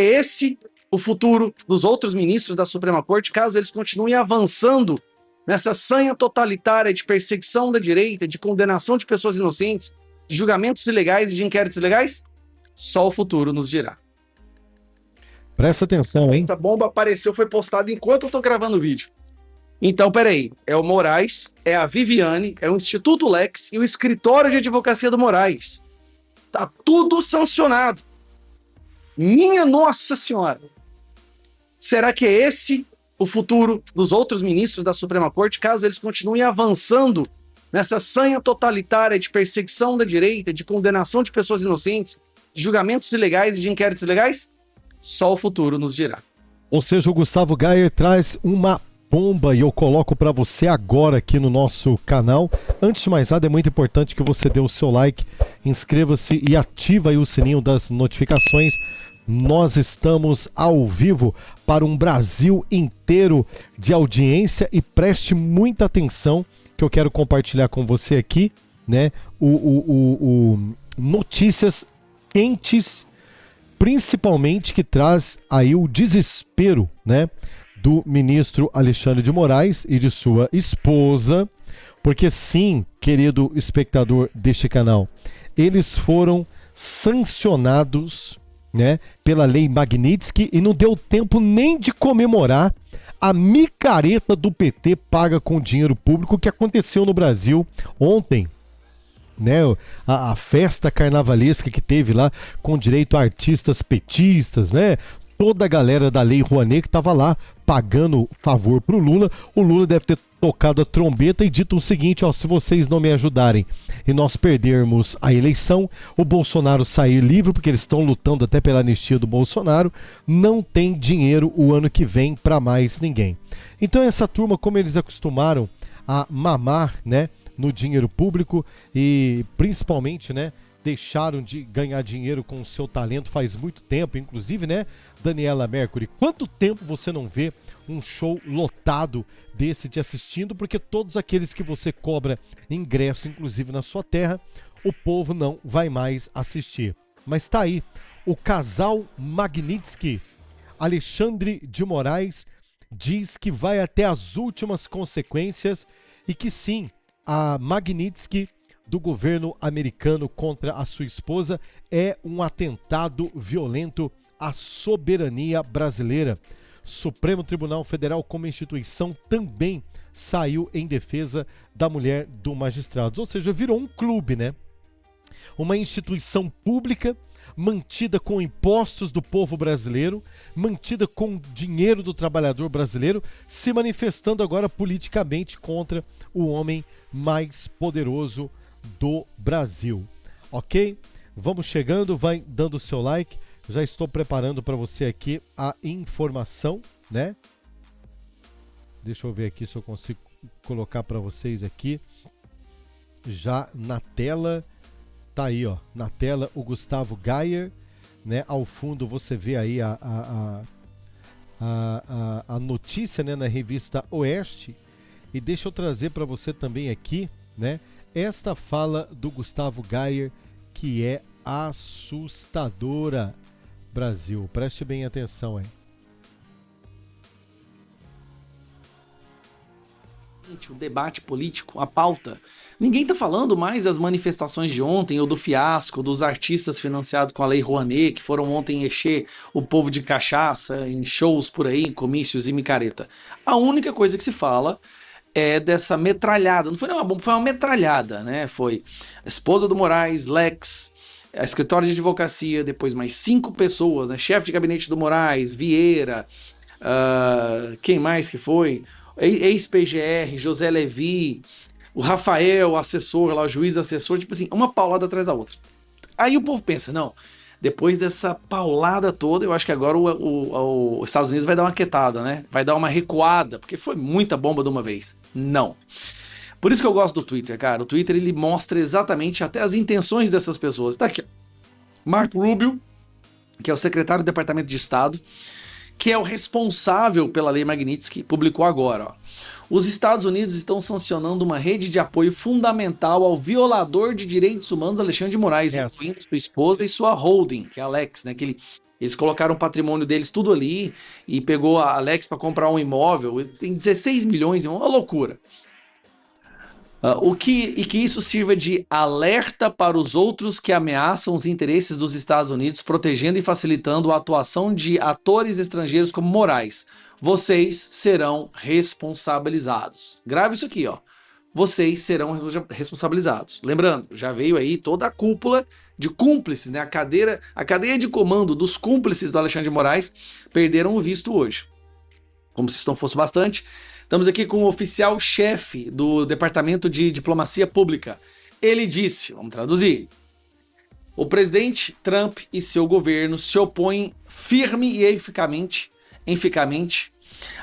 esse o futuro dos outros ministros da Suprema Corte, caso eles continuem avançando nessa sanha totalitária de perseguição da direita, de condenação de pessoas inocentes, de julgamentos ilegais e de inquéritos ilegais? Só o futuro nos dirá. Presta atenção, hein? Essa bomba apareceu, foi postada enquanto eu tô gravando o vídeo. Então, peraí, é o Moraes, é a Viviane, é o Instituto Lex e o Escritório de Advocacia do Moraes. Tá tudo sancionado. Minha Nossa Senhora! Será que é esse o futuro dos outros ministros da Suprema Corte, caso eles continuem avançando nessa sanha totalitária de perseguição da direita, de condenação de pessoas inocentes, de julgamentos ilegais e de inquéritos ilegais? Só o futuro nos dirá. Ou seja, o Gustavo Gayer traz uma bomba e eu coloco para você agora aqui no nosso canal. Antes de mais nada, é muito importante que você dê o seu like, inscreva-se e ativa aí o sininho das notificações. Nós estamos ao vivo para um Brasil inteiro de audiência e preste muita atenção que eu quero compartilhar com você aqui, né? Notícias quentes, principalmente que traz aí o desespero, né, do ministro Alexandre de Moraes e de sua esposa, porque sim, querido espectador deste canal, eles foram sancionados, né, pela lei Magnitsky e não deu tempo nem de comemorar a micareta do PT paga com dinheiro público que aconteceu no Brasil ontem, né, a festa carnavalesca que teve lá com direito a artistas petistas, né, toda a galera da Lei Rouanet que estava lá pagando favor pro Lula. O Lula deve ter tocado a trombeta e dito o seguinte, ó, se vocês não me ajudarem e nós perdermos a eleição, o Bolsonaro sair livre, porque eles estão lutando até pela anistia do Bolsonaro, não tem dinheiro o ano que vem para mais ninguém. Então essa turma, como eles acostumaram a mamar, né, no dinheiro público e principalmente, né, deixaram de ganhar dinheiro com o seu talento faz muito tempo, inclusive, né, Daniela Mercury, quanto tempo você não vê um show lotado desse te assistindo, porque todos aqueles que você cobra ingresso, inclusive na sua terra, o povo não vai mais assistir. Mas tá aí, o casal Magnitsky, Alexandre de Moraes, diz que vai até as últimas consequências e que sim, a Magnitsky do governo americano contra a sua esposa é um atentado violento à soberania brasileira. Supremo Tribunal Federal, como instituição, também saiu em defesa da mulher do magistrado. Ou seja, virou um clube, né? Uma instituição pública, mantida com impostos do povo brasileiro, mantida com dinheiro do trabalhador brasileiro, se manifestando agora politicamente contra o homem mais poderoso do Brasil. Ok? Vamos chegando, vai dando o seu like. Já estou preparando para você aqui a informação, né? Deixa eu ver aqui se eu consigo colocar para vocês aqui. Já na tela, tá aí, ó, na tela o Gustavo Gayer, né? Ao fundo você vê aí a notícia, né, na revista Oeste. E deixa eu trazer para você também aqui, né, esta fala do Gustavo Gayer, que é assustadora. Brasil, preste bem atenção, hein? O debate político, a pauta. Ninguém tá falando mais das manifestações de ontem ou do fiasco dos artistas financiados com a Lei Rouanet, que foram ontem encher o povo de cachaça em shows por aí, em comícios e micareta. A única coisa que se fala é dessa metralhada. Não foi uma bomba, foi uma metralhada, né? Foi a esposa do Moraes, Lex, a escritório de advocacia, depois mais 5 pessoas, né? Chefe de gabinete do Moraes, Vieira, quem mais que foi? Ex-PGR, José Levi, o Rafael, assessor lá, o juiz assessor, tipo assim, uma paulada atrás da outra. Aí o povo pensa, não, depois dessa paulada toda, eu acho que agora os Estados Unidos vai dar uma quietada, né? Vai dar uma recuada, porque foi muita bomba de uma vez. Não. Por isso que eu gosto do Twitter, cara. O Twitter, ele mostra exatamente até as intenções dessas pessoas. Tá aqui, Marco Rubio, que é o secretário do Departamento de Estado, que é o responsável pela Lei Magnitsky, publicou agora, ó. Os Estados Unidos estão sancionando uma rede de apoio fundamental ao violador de direitos humanos Alexandre de Moraes, incluindo sua esposa e sua holding, que é a Alex, né? Eles colocaram o patrimônio deles tudo ali e pegou a Alex para comprar um imóvel. Tem 16 milhões, uma loucura. Que isso sirva de alerta para os outros que ameaçam os interesses dos Estados Unidos, protegendo e facilitando a atuação de atores estrangeiros como Moraes. Vocês serão responsabilizados. Grave isso aqui, ó. Vocês serão responsabilizados. Lembrando, já veio aí toda a cúpula de cúmplices, né? A cadeia de comando dos cúmplices do Alexandre de Moraes perderam o visto hoje. Como se isso não fosse bastante, estamos aqui com o oficial-chefe do Departamento de Diplomacia Pública. Ele disse, vamos traduzir, o presidente Trump e seu governo se opõem firme e eficazmente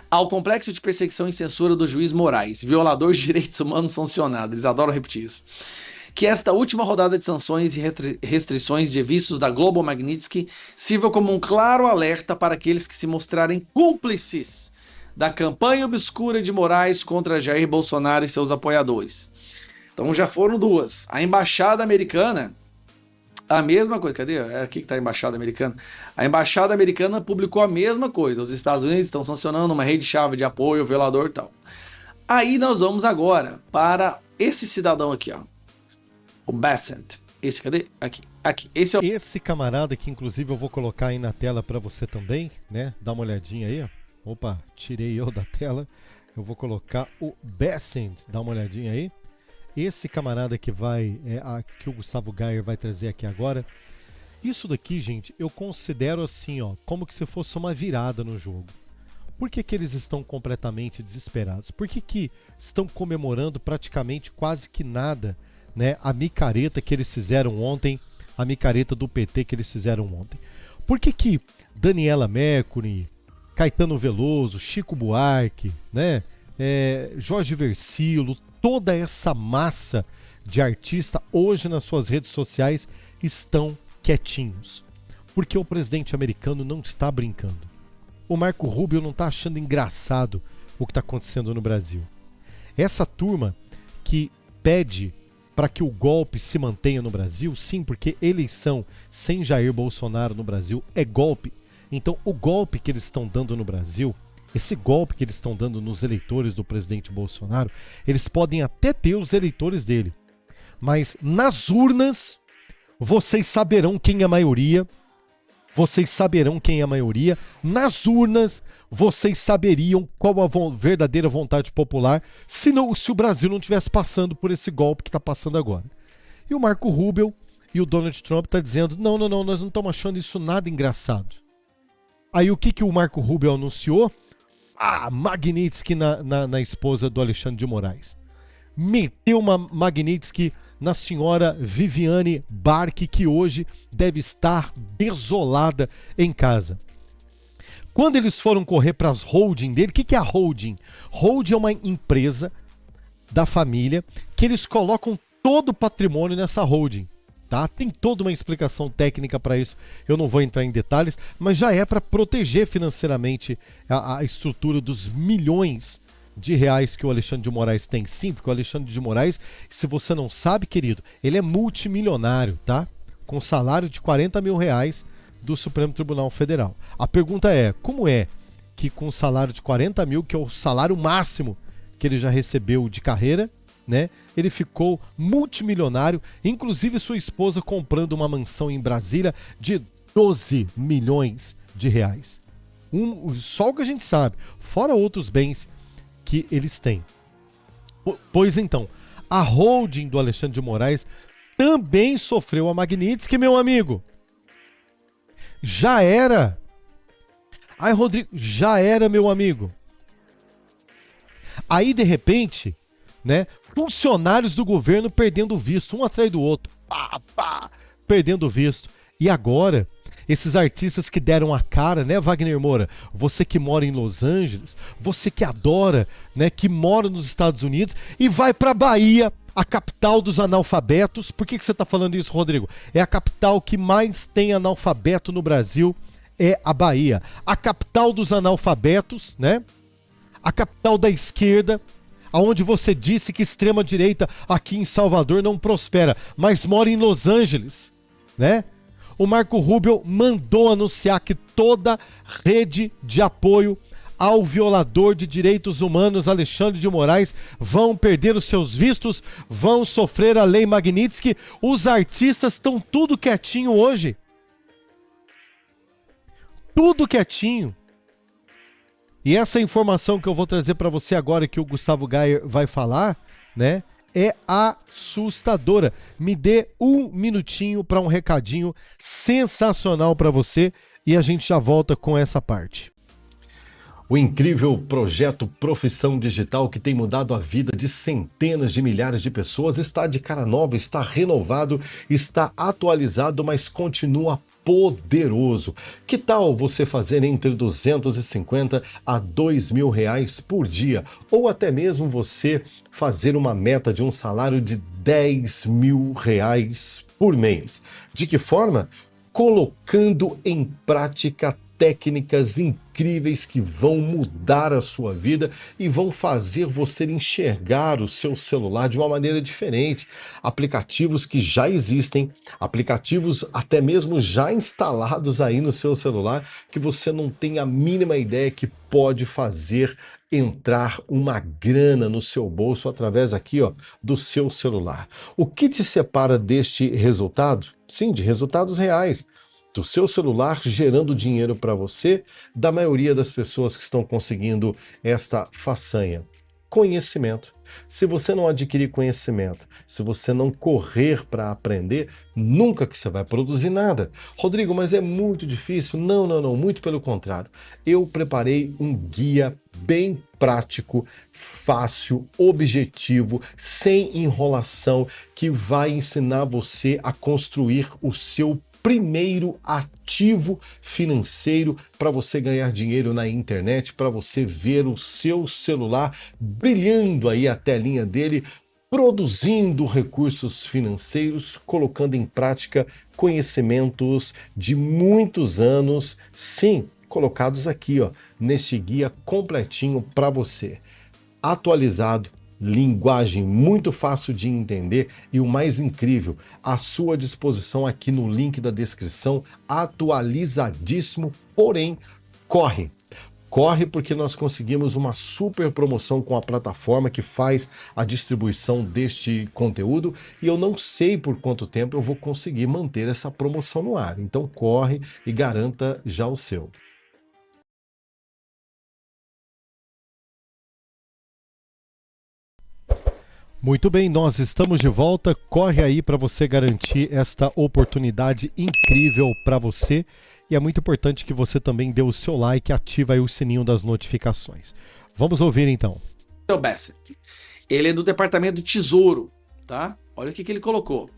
ao complexo de perseguição e censura do juiz Moraes, violador de direitos humanos sancionado. Eles adoram repetir isso. Que esta última rodada de sanções e restrições de vistos da Global Magnitsky sirva como um claro alerta para aqueles que se mostrarem cúmplices da campanha obscura de Moraes contra Jair Bolsonaro e seus apoiadores. Então já foram duas. A embaixada americana, a mesma coisa. Cadê? É aqui que está a embaixada americana. A embaixada americana publicou a mesma coisa. Os Estados Unidos estão sancionando uma rede-chave de apoio ao violador e tal. Aí nós vamos agora para esse cidadão aqui, ó. O Bessent. Esse, cadê? Aqui. Esse camarada que inclusive eu vou colocar aí na tela para você também, né? Dá uma olhadinha aí, ó. Opa, tirei eu da tela. Eu vou colocar o Bessent. Dá uma olhadinha aí. Esse camarada que que o Gustavo Gayer vai trazer aqui agora. Isso daqui, gente, eu considero assim, ó, como que se fosse uma virada no jogo. Por que que eles estão completamente desesperados? Por que estão comemorando praticamente quase que nada, né, a micareta que eles fizeram ontem, a micareta do PT que eles fizeram ontem? Por que Daniela Mercury, Caetano Veloso, Chico Buarque, né, Jorge Versilo, toda essa massa de artista hoje nas suas redes sociais estão quietinhos? Porque o presidente americano não está brincando. O Marco Rubio não está achando engraçado o que está acontecendo no Brasil. Essa turma que pede para que o golpe se mantenha no Brasil, sim, porque eleição sem Jair Bolsonaro no Brasil é golpe. Então o golpe que eles estão dando no Brasil, esse golpe que eles estão dando nos eleitores do presidente Bolsonaro, eles podem até ter os eleitores dele. Mas nas urnas, vocês saberão quem é a maioria. Vocês saberão quem é a maioria. Nas urnas, vocês saberiam qual a verdadeira vontade popular se o Brasil não estivesse passando por esse golpe que está passando agora. E o Marco Rubio e o Donald Trump estão dizendo, não, nós não estamos achando isso nada engraçado. Aí o que o Marco Rubio anunciou? Magnitsky na esposa do Alexandre de Moraes. Meteu uma Magnitsky na senhora Viviane Barque, que hoje deve estar desolada em casa. Quando eles foram correr para as holding dele, o que é a holding? Holding é uma empresa da família que eles colocam todo o patrimônio nessa holding. Tá? Tem toda uma explicação técnica para isso, eu não vou entrar em detalhes, mas já é para proteger financeiramente a estrutura dos milhões de reais que o Alexandre de Moraes tem. Sim, porque o Alexandre de Moraes, se você não sabe, querido, ele é multimilionário, tá? Com salário de 40 mil reais do Supremo Tribunal Federal. A pergunta é, como é que com salário de 40 mil, que é o salário máximo que ele já recebeu de carreira, né? Ele ficou multimilionário, inclusive sua esposa comprando uma mansão em Brasília de 12 milhões de reais. Só o que a gente sabe, fora outros bens que eles têm. Pois então, a holding do Alexandre de Moraes também sofreu a Magnitsky, meu amigo. Já era. Ai, Rodrigo, já era, meu amigo. Aí, de repente, né, funcionários do governo perdendo visto, um atrás do outro, perdendo visto. E agora, esses artistas que deram a cara, né, Wagner Moura? Você que mora em Los Angeles, você que adora, né, que mora nos Estados Unidos e vai pra Bahia, a capital dos analfabetos. Por que você tá falando isso, Rodrigo? É a capital que mais tem analfabeto no Brasil, é a Bahia. A capital dos analfabetos, né? a capital da esquerda, aonde você disse que extrema-direita aqui em Salvador não prospera, mas mora em Los Angeles, né? O Marco Rubio mandou anunciar que toda rede de apoio ao violador de direitos humanos Alexandre de Moraes vão perder os seus vistos, vão sofrer a lei Magnitsky. Os artistas estão tudo quietinho hoje. Tudo quietinho. E essa informação que eu vou trazer para você agora, que o Gustavo Gayer vai falar, né, é assustadora. Me dê um minutinho para um recadinho sensacional para você e a gente já volta com essa parte. O incrível projeto Profissão Digital, que tem mudado a vida de centenas de milhares de pessoas, está de cara nova, está renovado, está atualizado, mas continua poderoso. Que tal você fazer entre 250 a 2 mil reais por dia? Ou até mesmo você fazer uma meta de um salário de 10 mil reais por mês. De que forma? Colocando em prática técnicas incríveis que vão mudar a sua vida e vão fazer você enxergar o seu celular de uma maneira diferente. Aplicativos que já existem, aplicativos até mesmo já instalados aí no seu celular, que você não tem a mínima ideia que pode fazer entrar uma grana no seu bolso através aqui, ó, do seu celular. O que te separa deste resultado? Sim, de resultados reais. Do seu celular gerando dinheiro para você, da maioria das pessoas que estão conseguindo esta façanha. Conhecimento. Se você não adquirir conhecimento, se você não correr para aprender, nunca que você vai produzir nada. Rodrigo, mas é muito difícil? Não, muito pelo contrário. Eu preparei um guia bem prático, fácil, objetivo, sem enrolação, que vai ensinar você a construir o seu primeiro ativo financeiro para você ganhar dinheiro na internet, para você ver o seu celular brilhando aí a telinha dele, produzindo recursos financeiros, colocando em prática conhecimentos de muitos anos, sim, colocados aqui, ó, neste guia completinho para você. Atualizado, linguagem muito fácil de entender e o mais incrível, à sua disposição aqui no link da descrição, atualizadíssimo, porém, corre! Corre porque nós conseguimos uma super promoção com a plataforma que faz a distribuição deste conteúdo e eu não sei por quanto tempo eu vou conseguir manter essa promoção no ar. Então corre e garanta já o seu. Muito bem, nós estamos de volta. Corre aí para você garantir esta oportunidade incrível para você. E é muito importante que você também dê o seu like e ative aí o sininho das notificações. Vamos ouvir então. O Bassett, ele é do Departamento do Tesouro, tá? Olha o que ele colocou.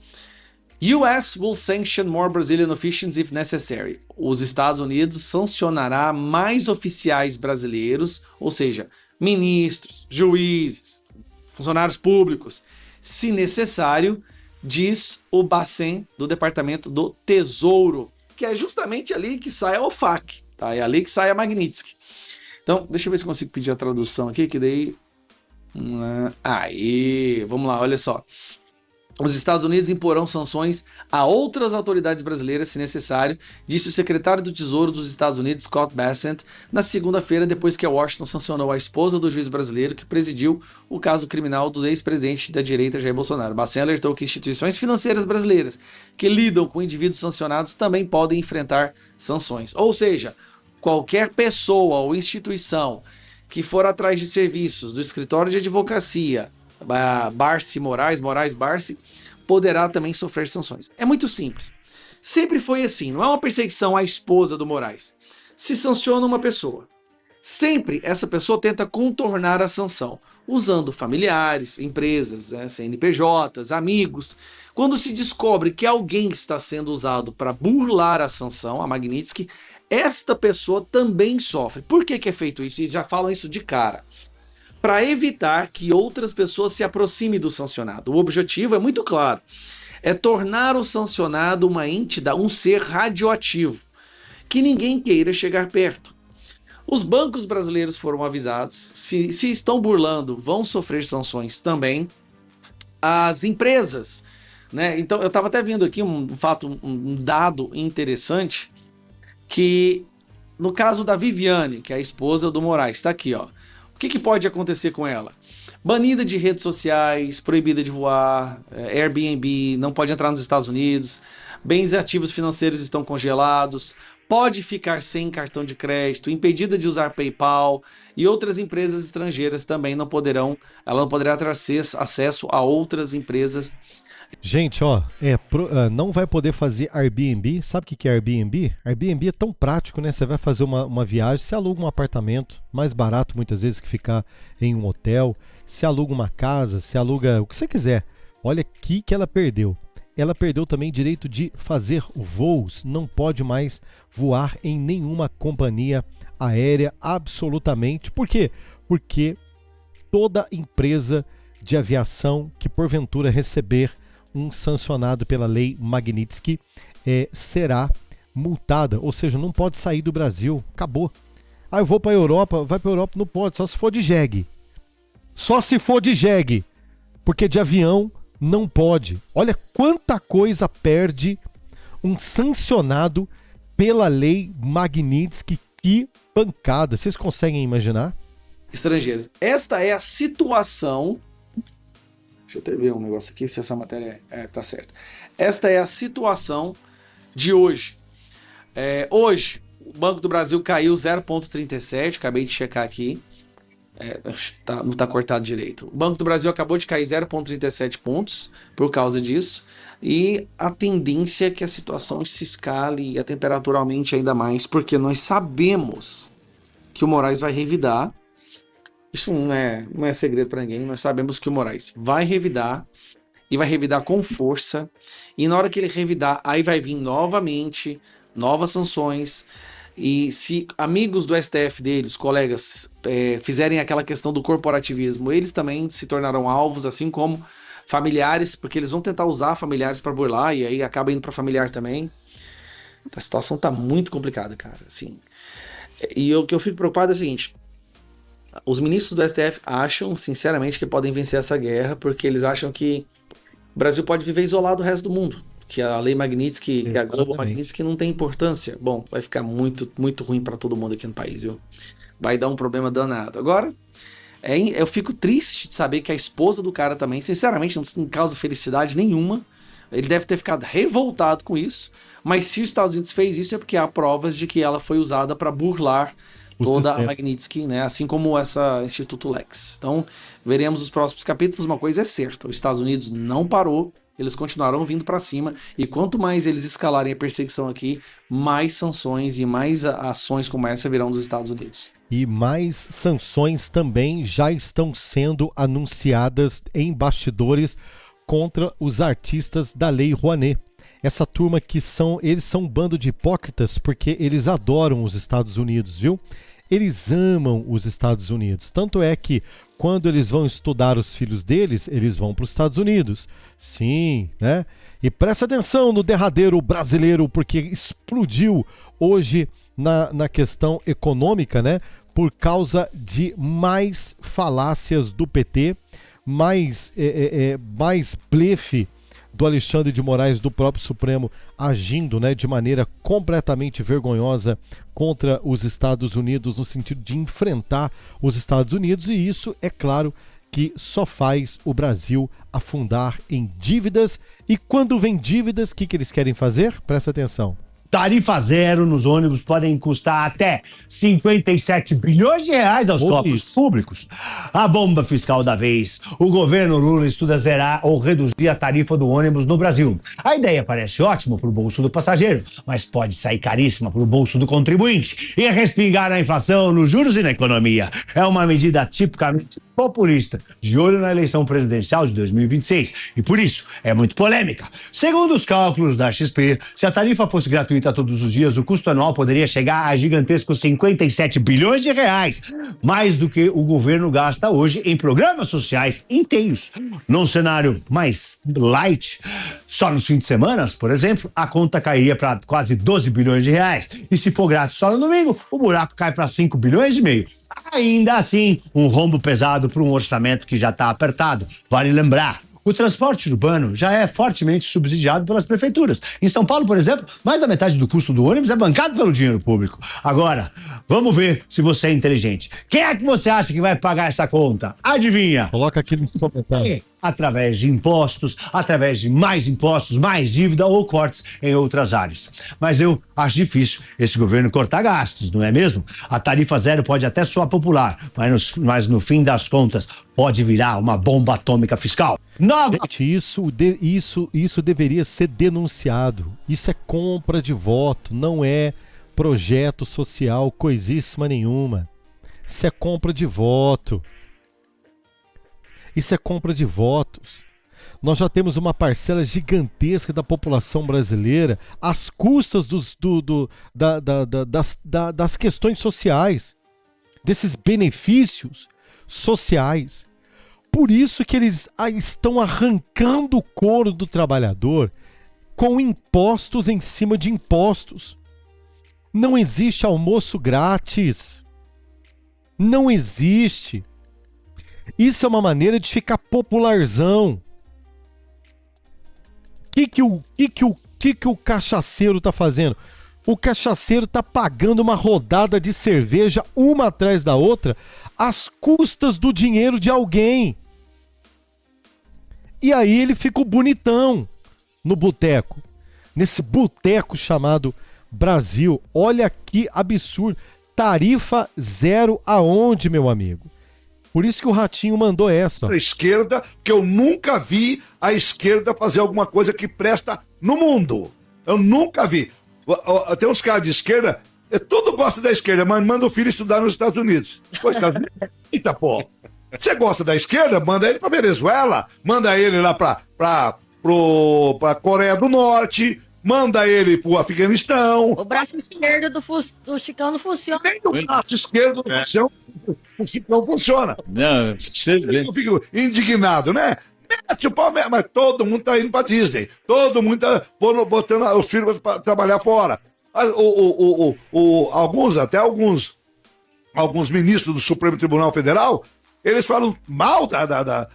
US will sanction more Brazilian officials if necessary. Os Estados Unidos sancionará mais oficiais brasileiros, ou seja, ministros, juízes, funcionários públicos, se necessário, diz o Bacen do Departamento do Tesouro, que é justamente ali que sai a OFAC, tá? É ali que sai a Magnitsky. Então, deixa eu ver se eu consigo pedir a tradução aqui, que daí... Aí, vamos lá, olha só. Os Estados Unidos imporão sanções a outras autoridades brasileiras, se necessário, disse o secretário do Tesouro dos Estados Unidos, Scott Bessent, na segunda-feira, depois que a Washington sancionou a esposa do juiz brasileiro que presidiu o caso criminal do ex-presidente da direita Jair Bolsonaro. Bacen alertou que instituições financeiras brasileiras que lidam com indivíduos sancionados também podem enfrentar sanções. Ou seja, qualquer pessoa ou instituição que for atrás de serviços do escritório de advocacia, Barsi Moraes Barsi, poderá também sofrer sanções. É muito simples. Sempre foi assim, não é uma perseguição à esposa do Moraes. Se sanciona uma pessoa, sempre essa pessoa tenta contornar a sanção, usando familiares, empresas, CNPJs, amigos. Quando se descobre que alguém está sendo usado para burlar a sanção, a Magnitsky, esta pessoa também sofre. Por que é feito isso? E já falam isso de cara. Para evitar que outras pessoas se aproximem do sancionado. O objetivo é muito claro, é tornar o sancionado uma entidade, um ser radioativo, que ninguém queira chegar perto. Os bancos brasileiros foram avisados. Se estão burlando, vão sofrer sanções também. As empresas, né? Então, eu estava até vendo aqui um dado interessante, que no caso da Viviane, que é a esposa do Moraes, está aqui, ó. O que pode acontecer com ela? Banida de redes sociais, proibida de voar, Airbnb, não pode entrar nos Estados Unidos, bens e ativos financeiros estão congelados, pode ficar sem cartão de crédito, impedida de usar PayPal, e outras empresas estrangeiras também não poderão, ela não poderá ter acesso a outras empresas. Gente, ó, não vai poder fazer Airbnb. Sabe o que é Airbnb? Airbnb é tão prático, né? Você vai fazer uma viagem, você aluga um apartamento, mais barato muitas vezes que ficar em um hotel, você aluga uma casa, você aluga o que você quiser. Olha aqui que ela perdeu. Ela perdeu também direito de fazer voos, não pode mais voar em nenhuma companhia aérea, absolutamente. Por quê? Porque toda empresa de aviação que porventura receber um sancionado pela lei Magnitsky será multada, ou seja, não pode sair do Brasil, acabou. Eu vou para a Europa, vai para a Europa, não pode, só se for de jegue. Só se for de jegue, porque de avião não pode. Olha quanta coisa perde um sancionado pela lei Magnitsky, que pancada. Vocês conseguem imaginar? Estrangeiros. Esta é a situação. Deixa eu até ver um negócio aqui, se essa matéria tá certa. Esta é a situação de hoje. Hoje, o Banco do Brasil caiu 0,37, acabei de checar aqui. Não está cortado direito. O Banco do Brasil acabou de cair 0,37 pontos por causa disso. E a tendência é que a situação se escale e a temperatura aumente ainda mais, porque nós sabemos que o Moraes vai revidar. Isso não é segredo para ninguém. Nós sabemos que o Moraes vai revidar e vai revidar com força. E na hora que ele revidar, aí vai vir novamente novas sanções. E se amigos do STF deles, colegas, fizerem aquela questão do corporativismo, eles também se tornarão alvos, assim como familiares, porque eles vão tentar usar familiares para burlar e aí acaba indo para familiar também. A situação tá muito complicada, cara. Assim. E o que eu fico preocupado é o seguinte: os ministros do STF acham, sinceramente, que podem vencer essa guerra, porque eles acham que o Brasil pode viver isolado do resto do mundo. Que a lei Magnitsky, que a Global Magnitsky não tem importância. Bom, vai ficar muito, muito ruim para todo mundo aqui no país, viu? Vai dar um problema danado. Agora, eu fico triste de saber que a esposa do cara também, sinceramente, não causa felicidade nenhuma. Ele deve ter ficado revoltado com isso. Mas se os Estados Unidos fez isso, é porque há provas de que ela foi usada para burlar toda a Magnitsky, né? Assim como essa Instituto Lex. Então, veremos os próximos capítulos. Uma coisa é certa: os Estados Unidos não parou. Eles continuarão vindo para cima, e quanto mais eles escalarem a perseguição aqui, mais sanções e mais ações como essa virão dos Estados Unidos. E mais sanções também já estão sendo anunciadas em bastidores contra os artistas da Lei Rouanet. Essa turma eles são um bando de hipócritas, porque eles adoram os Estados Unidos, viu? Eles amam os Estados Unidos. Tanto é que quando eles vão estudar os filhos deles, eles vão para os Estados Unidos. Sim, né? E presta atenção no derradeiro brasileiro, porque explodiu hoje na questão econômica, né? Por causa de mais falácias do PT, mais blefe do Alexandre de Moraes, do próprio Supremo, agindo, né, de maneira completamente vergonhosa contra os Estados Unidos, no sentido de enfrentar os Estados Unidos, e isso, é claro, que só faz o Brasil afundar em dívidas. E quando vem dívidas, o que eles querem fazer? Presta atenção. Tarifa zero nos ônibus podem custar até 57 bilhões de reais aos cofres públicos. A bomba fiscal da vez. O governo Lula estuda zerar ou reduzir a tarifa do ônibus no Brasil. A ideia parece ótima para o bolso do passageiro, mas pode sair caríssima para o bolso do contribuinte e respingar na inflação, nos juros e na economia. É uma medida tipicamente populista, de olho na eleição presidencial de 2026, e por isso é muito polêmica. Segundo os cálculos da XP, se a tarifa fosse gratuita todos os dias, o custo anual poderia chegar a gigantescos 57 bilhões de reais, mais do que o governo gasta hoje em programas sociais inteiros. Num cenário mais light, só nos fins de semana, por exemplo, a conta cairia para quase 12 bilhões de reais. E se for grátis só no domingo, o buraco cai para 5 bilhões e meio. Ainda assim, um rombo pesado para um orçamento que já está apertado. Vale lembrar, o transporte urbano já é fortemente subsidiado pelas prefeituras. Em São Paulo, por exemplo, mais da metade do custo do ônibus é bancado pelo dinheiro público. Agora, vamos ver se você é inteligente. Quem é que você acha que vai pagar essa conta? Adivinha? Coloca aqui no comentário. Através de impostos, através de mais impostos, mais dívida ou cortes em outras áreas. Mas eu acho difícil esse governo cortar gastos, não é mesmo? A tarifa zero pode até soar popular, mas no fim das contas pode virar uma bomba atômica fiscal. Nova! Gente, isso deveria ser denunciado. Isso é compra de voto, não é projeto social coisíssima nenhuma. Isso é compra de voto. Isso é compra de votos. Nós já temos uma parcela gigantesca da população brasileira às custas das questões sociais, desses benefícios sociais. Por isso que eles estão arrancando o couro do trabalhador com impostos em cima de impostos. Não existe almoço grátis. Não existe. Isso é uma maneira de ficar popularzão. O que o cachaceiro tá fazendo? O cachaceiro tá pagando uma rodada de cerveja uma atrás da outra às custas do dinheiro de alguém. E aí ele fica o bonitão no boteco. Nesse boteco chamado Brasil. Olha que absurdo. Tarifa zero aonde, meu amigo? Por isso que o Ratinho mandou essa. A esquerda, que eu nunca vi a esquerda fazer alguma coisa que presta no mundo. Eu nunca vi. Tem uns caras de esquerda, tudo gosta da esquerda, mas manda o filho estudar nos Estados Unidos. Pô, Estados Unidos? Eita, pô. Você gosta da esquerda? Manda ele pra Venezuela, manda ele lá pra Coreia do Norte, manda ele pro Afeganistão. O braço esquerdo do Chicão não funciona. Nem o braço esquerdo não funciona. Não, Eu fico indignado, né? Mete o pau mesmo, mas todo mundo tá indo pra Disney. Todo mundo tá botando os filhos pra trabalhar fora. Alguns ministros do Supremo Tribunal Federal, eles falam mal da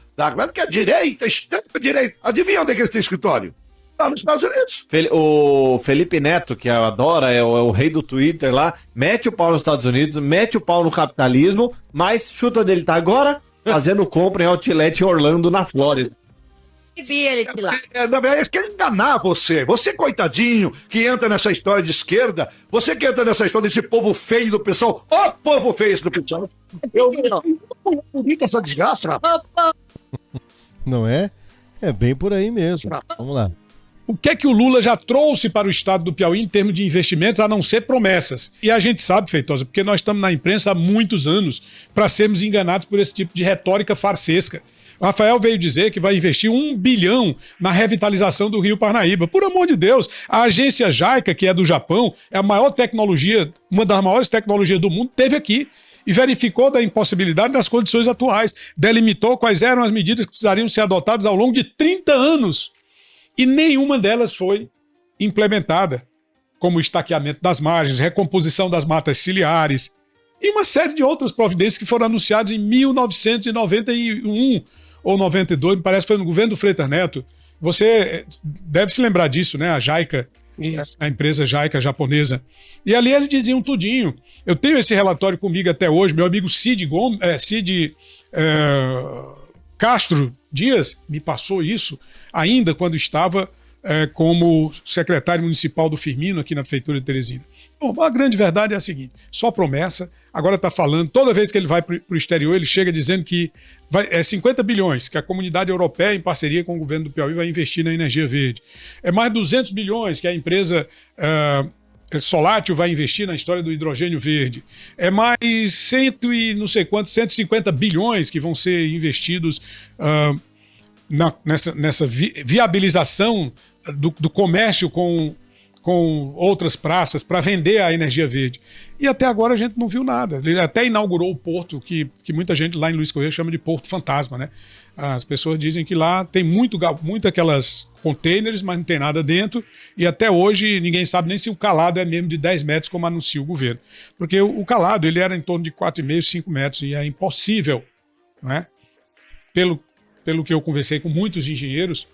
que é direita, extrema direita. Adivinha onde é que eles têm escritório? Lá nos Estados Unidos. O Felipe Neto, que eu adoro, é o rei do Twitter lá, mete o pau nos Estados Unidos, mete o pau no capitalismo, mas chuta onde ele tá agora? Fazendo compra em outlet em Orlando, na Flórida. Vi ele de lá. Na verdade, eles querem enganar você. Você, coitadinho, que entra nessa história de esquerda, você que entra nessa história desse povo feio do pessoal, ó, povo feio esse do pessoal. Eu não bonito essa desgraça. Não é? É bem por aí mesmo. Vamos lá. O que é que o Lula já trouxe para o estado do Piauí em termos de investimentos, a não ser promessas? E a gente sabe, Feitosa, porque nós estamos na imprensa há muitos anos para sermos enganados por esse tipo de retórica farsesca. O Rafael veio dizer que vai investir 1 bilhão na revitalização do Rio Parnaíba. Por amor de Deus, a agência JICA, que é do Japão, é a maior tecnologia, uma das maiores tecnologias do mundo, teve aqui e verificou da impossibilidade das condições atuais, delimitou quais eram as medidas que precisariam ser adotadas ao longo de 30 anos. E nenhuma delas foi implementada, como o estaqueamento das margens, recomposição das matas ciliares e uma série de outras providências que foram anunciadas em 1991 ou 92, me parece que foi no governo do Freitas Neto. Você deve se lembrar disso, né? A JICA, a empresa JICA japonesa. E ali eles diziam tudinho. Eu tenho esse relatório comigo até hoje, meu amigo Cid Castro Dias me passou isso ainda quando estava como secretário municipal do Firmino aqui na Prefeitura de Teresina. Bom, a grande verdade é a seguinte, só promessa, agora está falando, toda vez que ele vai para o exterior, ele chega dizendo que é 50 bilhões que a comunidade europeia, em parceria com o governo do Piauí, vai investir na energia verde. É mais 200 bilhões que a empresa Solátil vai investir na história do hidrogênio verde. É mais 150 bilhões que vão ser investidos nessa viabilização do comércio com outras praças para vender a energia verde. E até agora a gente não viu nada. Ele até inaugurou o porto, que muita gente lá em Luiz Correia chama de Porto Fantasma, né? As pessoas dizem que lá tem muito aquelas containers, mas não tem nada dentro. E até hoje ninguém sabe nem se o calado é mesmo de 10 metros, como anuncia o governo. Porque o calado ele era em torno de 4,5, 5 metros. E é impossível, né? Pelo que eu conversei com muitos engenheiros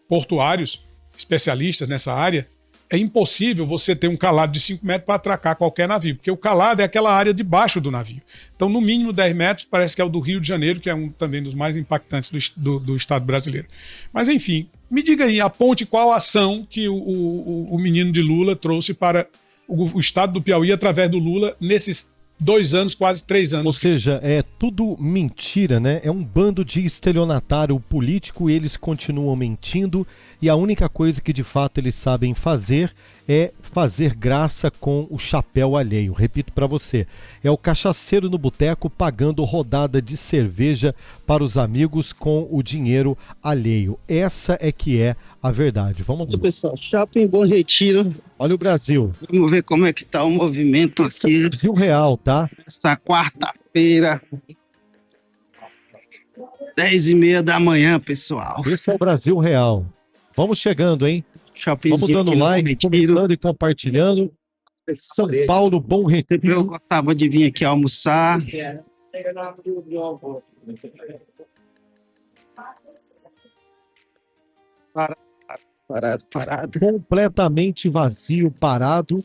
portuários, especialistas nessa área, é impossível você ter um calado de 5 metros para atracar qualquer navio, porque o calado é aquela área debaixo do navio. Então, no mínimo 10 metros, parece que é o do Rio de Janeiro, que é também dos mais impactantes do Estado brasileiro. Mas, enfim, me diga aí, aponte qual ação que o menino de Lula trouxe para o Estado do Piauí através do Lula nesses 2 anos, quase 3 anos. Ou seja, é tudo mentira, né? É um bando de estelionatário político, eles continuam mentindo e a única coisa que de fato eles sabem fazer é fazer graça com o chapéu alheio. Repito para você, é o cachaceiro no boteco pagando rodada de cerveja para os amigos com o dinheiro alheio. Essa é que é a verdade. Vamos lá. Pessoal, Shopping Bom Retiro. Olha o Brasil. Vamos ver como é que tá o movimento aqui. Brasil real, tá? Essa quarta-feira, 10h30 da manhã, pessoal. Esse é o Brasil real. Vamos chegando, hein? Vamos dando like, comentando e compartilhando. São Paulo, Bom Eu Retiro. gostava de vir aqui almoçar. Parado. Completamente vazio, parado.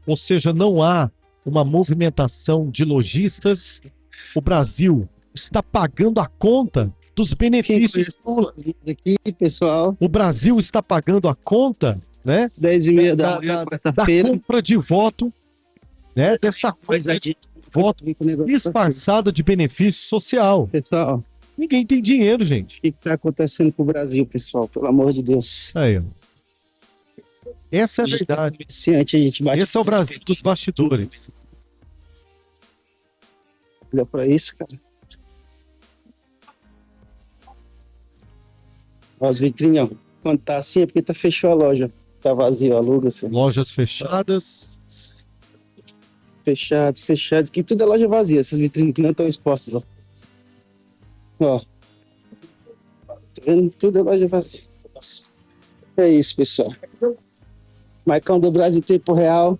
Ou seja, não há uma movimentação de lojistas. O Brasil está pagando a conta dos benefícios. Aqui, pessoal, O Brasil está pagando a conta, né? 10h30 da manhã, Da quarta-feira. compra de voto, né? Dessa Mas a gente voto vem com o negócio disfarçada de benefício social. aqui. Pessoal, Ninguém tem dinheiro, gente. o que está acontecendo com o Brasil, pessoal? Pelo amor de Deus. Aí, ó. Essa é a verdade. Viciante, a gente bate. Esse é o Brasil dos bastidores. Olha pra isso, cara. As vitrines, ó, quando tá assim é porque tá fechou a loja. Tá vazio, aluga, assim. Lojas fechadas. Fechado. Que tudo é loja vazia, essas vitrines que não estão expostas, ó. Ó. Tá vendo? Tudo é loja vazia. É isso, pessoal. Marcão do Brasil em tempo real.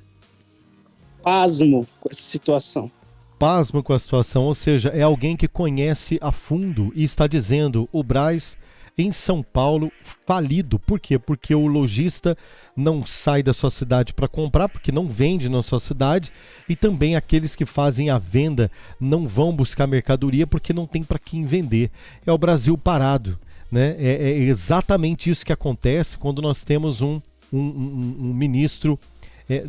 Pasmo com essa situação. Pasmo com a situação, ou seja, é alguém que conhece a fundo e está dizendo o Brás em São Paulo falido. Por quê? Porque o lojista não sai da sua cidade para comprar, porque não vende na sua cidade, e também aqueles que fazem a venda não vão buscar mercadoria porque não tem para quem vender. É o Brasil parado, né? É exatamente isso que acontece quando nós temos um ministro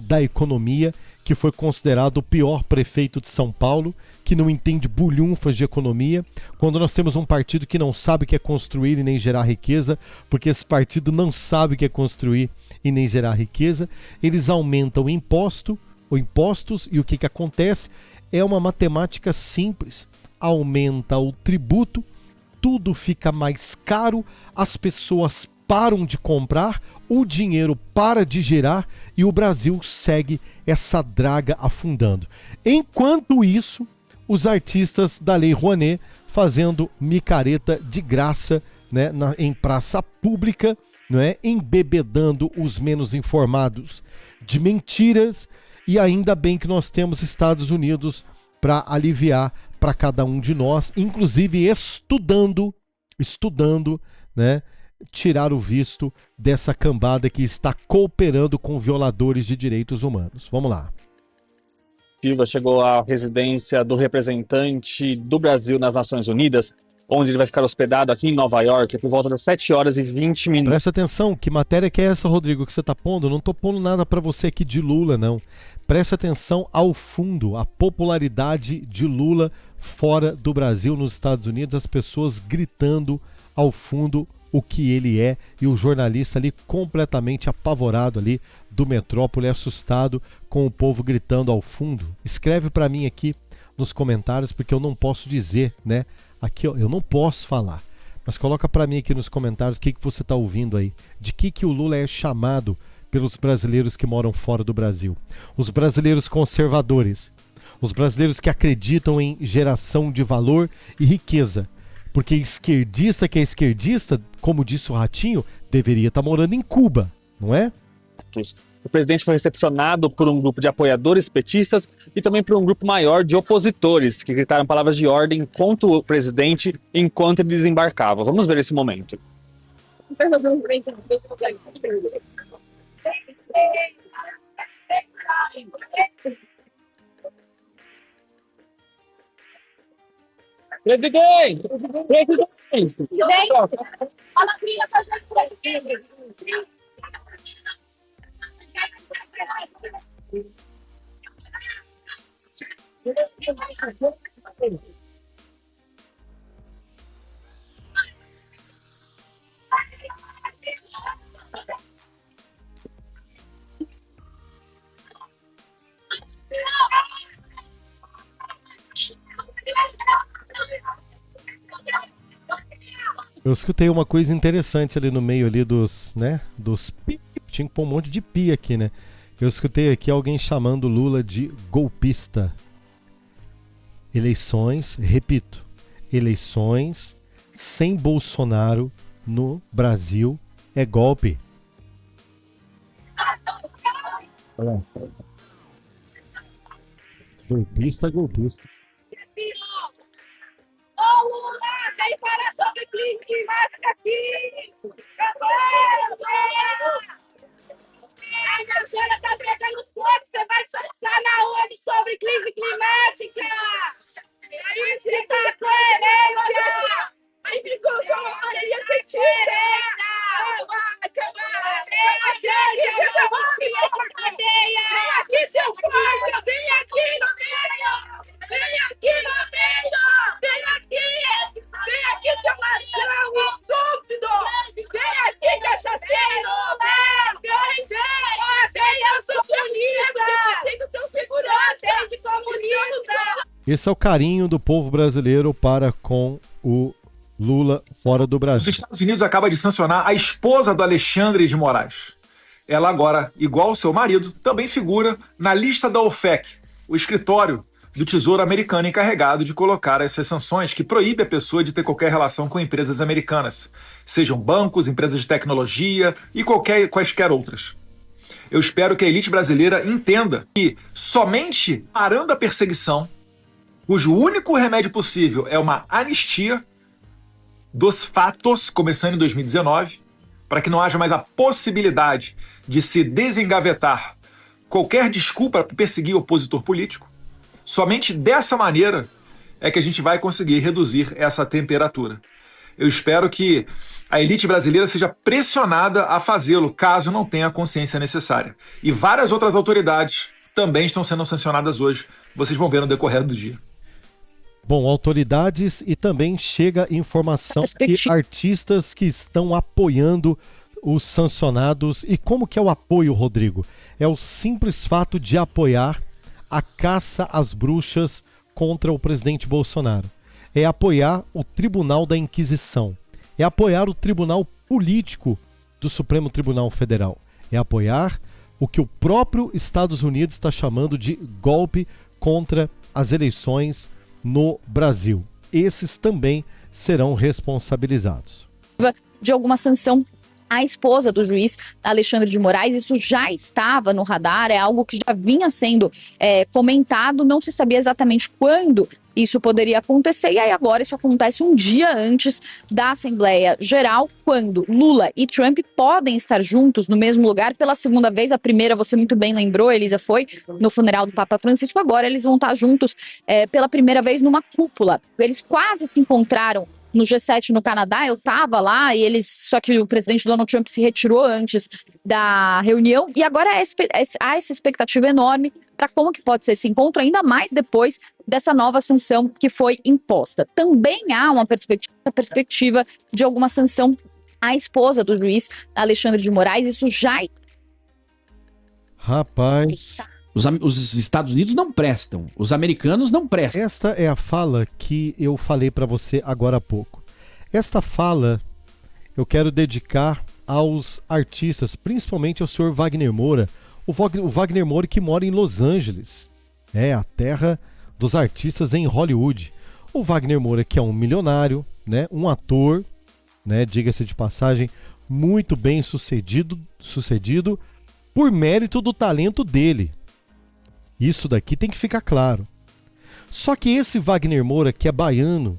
da economia que foi considerado o pior prefeito de São Paulo, que não entende bulhunfas de economia, quando nós temos um partido que não sabe o que é construir e nem gerar riqueza, porque esse partido não sabe o que é construir e nem gerar riqueza, eles aumentam o impostos e o que acontece é uma matemática simples. Aumenta o tributo, tudo fica mais caro, as pessoas param de comprar, o dinheiro para de gerar e o Brasil segue essa draga afundando. Enquanto isso, os artistas da Lei Rouanet fazendo micareta de graça, né, em praça pública, né, embebedando os menos informados de mentiras, e ainda bem que nós temos Estados Unidos para aliviar para cada um de nós, inclusive estudando, né, tirar o visto dessa cambada que está cooperando com violadores de direitos humanos. Vamos lá. Silva chegou à residência do representante do Brasil nas Nações Unidas, onde ele vai ficar hospedado aqui em Nova York por volta das 7h20. Presta atenção, que matéria que é essa, Rodrigo, que você está pondo? Eu não estou pondo nada para você aqui de Lula, não. Presta atenção ao fundo, a popularidade de Lula fora do Brasil, nos Estados Unidos, as pessoas gritando ao fundo o que ele é, e o jornalista ali completamente apavorado ali do Metrópole, assustado com o povo gritando ao fundo. Escreve para mim aqui nos comentários, porque eu não posso dizer, né? Aqui eu não posso falar, mas coloca para mim aqui nos comentários o que você está ouvindo aí, de que o Lula é chamado pelos brasileiros que moram fora do Brasil. Os brasileiros conservadores, os brasileiros que acreditam em geração de valor e riqueza. Porque esquerdista que é esquerdista, como disse o Ratinho, deveria estar morando em Cuba, não é? O presidente foi recepcionado por um grupo de apoiadores petistas e também por um grupo maior de opositores, que gritaram palavras de ordem contra o presidente enquanto ele desembarcava. Vamos ver esse momento. Presidente! Presidente! Eu escutei uma coisa interessante ali no meio ali dos, né, dos pi. Tinha que pôr um monte de pi aqui, né? Eu escutei aqui alguém chamando Lula de golpista. Eleições, repito, eleições sem Bolsonaro no Brasil é golpe. Golpista, golpista. Ô Lula, tem para sobre crise climática aqui! A Venezuela tá pegando fogo, você vai discursar na ONU sobre crise climática! Aí fica a coerência! Aí ficou só uma maneira petista! Aqui, seu corpo! Vem aqui no meio! Vem aqui no meio! Vem aqui! Vem aqui, seu ladrão estúpido! Vem aqui, cachaceiro! Vem! Vem, eu sou comunista! Tem o seu segurança de comunista! Esse é o carinho do povo brasileiro para com o Lula fora do Os Brasil. Estados Unidos acaba de sancionar a esposa do Alexandre de Moraes. Ela agora, igual ao seu marido, também figura na lista da OFAC, o escritório do Tesouro americano encarregado de colocar essas sanções que proíbe a pessoa de ter qualquer relação com empresas americanas, sejam bancos, empresas de tecnologia e quaisquer outras. Eu espero que a elite brasileira entenda que somente parando a perseguição, cujo único remédio possível é uma anistia dos fatos, começando em 2019, para que não haja mais a possibilidade de se desengavetar qualquer desculpa para perseguir o opositor político. Somente dessa maneira é que a gente vai conseguir reduzir essa temperatura. Eu espero que a elite brasileira seja pressionada a fazê-lo, caso não tenha a consciência necessária. E várias outras autoridades também estão sendo sancionadas hoje. Vocês vão ver no decorrer do dia. Bom, autoridades e também chega informação que artistas que estão apoiando os sancionados. E como que é o apoio, Rodrigo? É o simples fato de apoiar a caça às bruxas contra o presidente Bolsonaro. É apoiar o Tribunal da Inquisição. É apoiar o Tribunal Político do Supremo Tribunal Federal. É apoiar o que o próprio Estados Unidos está chamando de golpe contra as eleições no Brasil. Esses também serão responsabilizados. De alguma sanção à esposa do juiz Alexandre de Moraes, isso já estava no radar, é algo que já vinha sendo comentado, não se sabia exatamente quando isso poderia acontecer, e aí agora isso acontece um dia antes da Assembleia Geral, quando Lula e Trump podem estar juntos no mesmo lugar pela segunda vez. A primeira, você muito bem lembrou, Elisa, foi no funeral do Papa Francisco. Agora eles vão estar juntos pela primeira vez numa cúpula. Eles quase se encontraram no G7 no Canadá, eu estava lá, só que o presidente Donald Trump se retirou antes da reunião, e agora há essa expectativa enorme para como que pode ser esse encontro, ainda mais depois dessa nova sanção que foi imposta. Também há uma perspectiva de alguma sanção à esposa do juiz Alexandre de Moraes, isso já... Rapaz... Os Estados Unidos não prestam, os americanos não prestam. Esta é a fala que eu falei para você agora há pouco. Esta fala eu quero dedicar aos artistas, principalmente ao senhor Wagner Moura. O Wagner Moura que mora em Los Angeles, a terra dos artistas em Hollywood. O Wagner Moura que é um milionário, né, um ator, né, diga-se de passagem, muito bem sucedido por mérito do talento dele. Isso daqui tem que ficar claro. Só que esse Wagner Moura, que é baiano,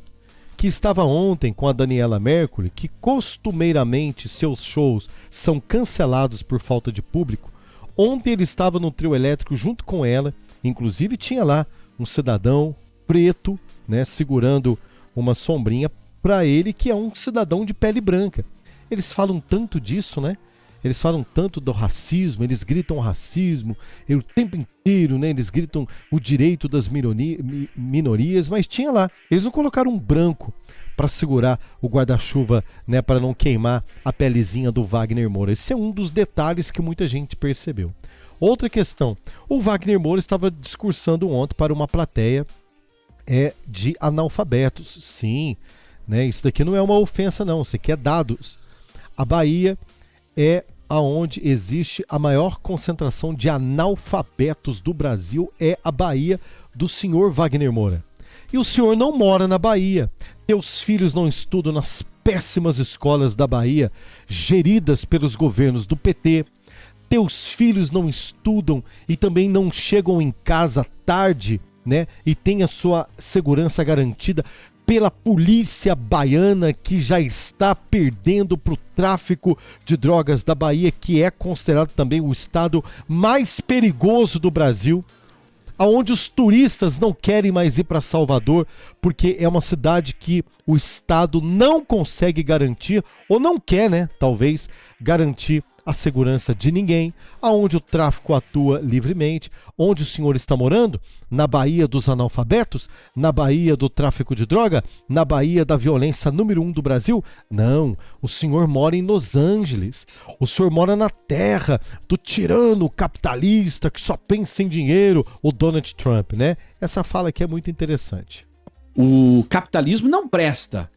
que estava ontem com a Daniela Mercury, que costumeiramente seus shows são cancelados por falta de público, ontem ele estava no trio elétrico junto com ela, inclusive tinha lá um cidadão preto, né, segurando uma sombrinha para ele, que é um cidadão de pele branca. Eles falam tanto disso, né? Eles falam tanto do racismo, eles gritam racismo o tempo inteiro, né? Eles gritam o direito das minorias, mas tinha lá. Eles não colocaram um branco para segurar o guarda-chuva, né? Para não queimar a pelezinha do Wagner Moura. Esse é um dos detalhes que muita gente percebeu. Outra questão, o Wagner Moura estava discursando ontem para uma plateia de analfabetos. Sim, né? Isso daqui não é uma ofensa não, isso aqui é dados. A Bahia é aonde existe a maior concentração de analfabetos do Brasil, é a Bahia do senhor Wagner Moura. E o senhor não mora na Bahia. Teus filhos não estudam nas péssimas escolas da Bahia, geridas pelos governos do PT. Teus filhos não estudam e também não chegam em casa tarde, né? E têm a sua segurança garantida pela polícia baiana, que já está perdendo para o tráfico de drogas da Bahia, que é considerado também o estado mais perigoso do Brasil, aonde os turistas não querem mais ir para Salvador, porque é uma cidade que o estado não consegue garantir, ou não quer, né, talvez, garantir a segurança de ninguém, aonde o tráfico atua livremente. Onde o senhor está morando? Na Bahia dos analfabetos? Na Bahia do tráfico de droga? Na Bahia da violência número 1 do Brasil? Não, o senhor mora em Los Angeles. O senhor mora na terra do tirano capitalista que só pensa em dinheiro, o Donald Trump, né? Essa fala aqui é muito interessante. O capitalismo não presta.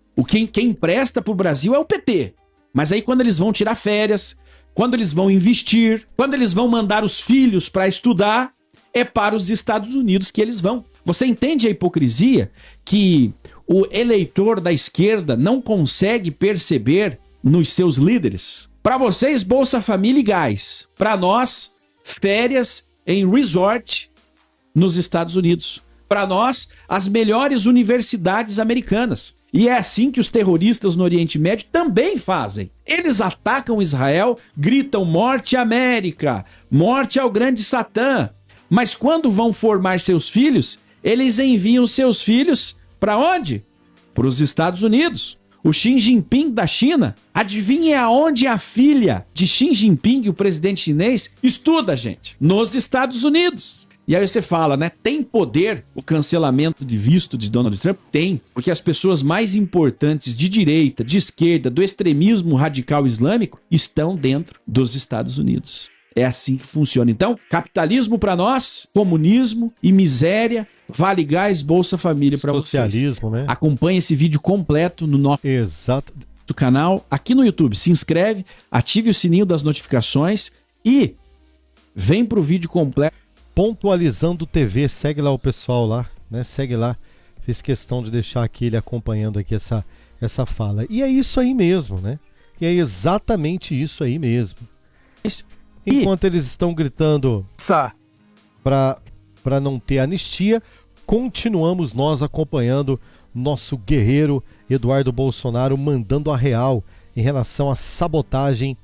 Quem presta pro Brasil é o PT. Mas aí quando eles vão tirar férias, quando eles vão investir, quando eles vão mandar os filhos para estudar, é para os Estados Unidos que eles vão. Você entende a hipocrisia que o eleitor da esquerda não consegue perceber nos seus líderes? Para vocês, Bolsa Família e gás. Para nós, férias em resort nos Estados Unidos. Para nós, as melhores universidades americanas. E é assim que os terroristas no Oriente Médio também fazem. Eles atacam Israel, gritam morte à América, morte ao grande Satã. Mas quando vão formar seus filhos, eles enviam seus filhos para onde? Para os Estados Unidos. O Xi Jinping da China, adivinhe aonde a filha de Xi Jinping, o presidente chinês, estuda, gente? Nos Estados Unidos. E aí você fala, né? Tem poder o cancelamento de visto de Donald Trump? Tem, porque as pessoas mais importantes de direita, de esquerda, do extremismo radical islâmico estão dentro dos Estados Unidos. É assim que funciona. Então, capitalismo para nós, comunismo e miséria, Vale Gás, Bolsa Família para vocês. Socialismo, né? Acompanhe esse vídeo completo no nosso canal, aqui no YouTube. Se inscreve, ative o sininho das notificações e vem pro vídeo completo. Pontualizando TV, segue lá o pessoal lá, né? Segue lá. Fiz questão de deixar aqui ele acompanhando aqui essa fala. E é isso aí mesmo, né? E é exatamente isso aí mesmo. Enquanto eles estão gritando para não ter anistia, continuamos nós acompanhando nosso guerreiro Eduardo Bolsonaro mandando a real em relação à sabotagem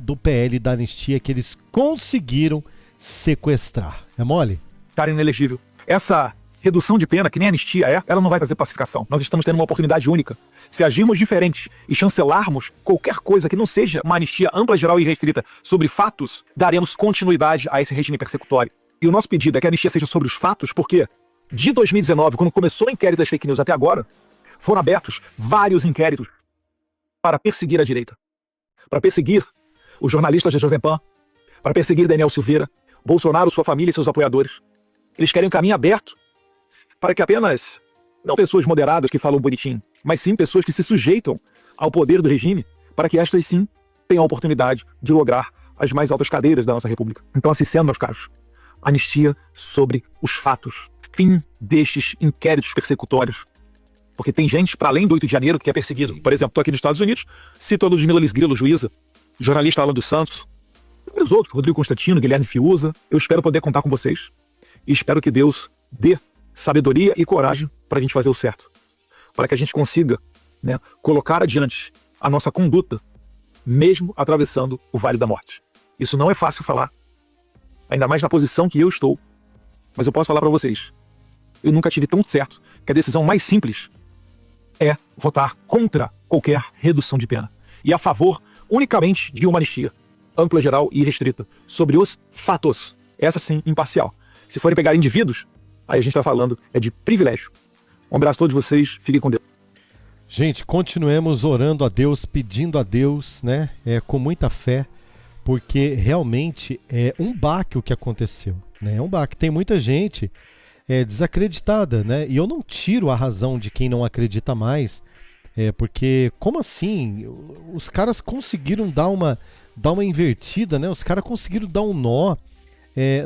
do PL da anistia que eles conseguiram sequestrar. É mole? Cara inelegível. Essa redução de pena, que nem anistia ela não vai trazer pacificação. Nós estamos tendo uma oportunidade única. Se agirmos diferente e chancelarmos qualquer coisa que não seja uma anistia ampla, geral e restrita sobre fatos, daremos continuidade a esse regime persecutório. E o nosso pedido é que a anistia seja sobre os fatos, porque de 2019, quando começou o inquérito das fake news até agora, foram abertos vários inquéritos para perseguir a direita. Para perseguir os jornalistas da Jovem Pan, para perseguir Daniel Silveira, Bolsonaro, sua família e seus apoiadores. Eles querem um caminho aberto para que apenas, não pessoas moderadas que falam bonitinho, mas sim pessoas que se sujeitam ao poder do regime, para que estas sim tenham a oportunidade de lograr as mais altas cadeiras da nossa República. Então, assim sendo, meus caros, anistia sobre os fatos, fim destes inquéritos persecutórios. Porque tem gente, para além do 8 de janeiro, que é perseguido. Por exemplo, estou aqui nos Estados Unidos, cito a Ludmila Liz Grilo, juíza, jornalista Alan dos Santos, e vários outros, Rodrigo Constantino, Guilherme Fiuza. Eu espero poder contar com vocês e espero que Deus dê sabedoria e coragem para a gente fazer o certo. Para que a gente consiga, né, colocar adiante a nossa conduta, mesmo atravessando o Vale da Morte. Isso não é fácil falar, ainda mais na posição que eu estou, mas eu posso falar para vocês, eu nunca tive tão certo que a decisão mais simples é votar contra qualquer redução de pena e a favor unicamente de uma anistia ampla, geral e restrita sobre os fatos, essa sim, imparcial. Se forem pegar indivíduos, aí a gente está falando de privilégio. Um abraço a todos vocês, fiquem com Deus. Gente, continuemos orando a Deus, pedindo a Deus, né, com muita fé, porque realmente é um baque o que aconteceu, né? É um baque. Tem muita gente desacreditada, né? E eu não tiro a razão de quem não acredita mais, porque como assim? Os caras conseguiram dar uma invertida, né? Os caras conseguiram dar um nó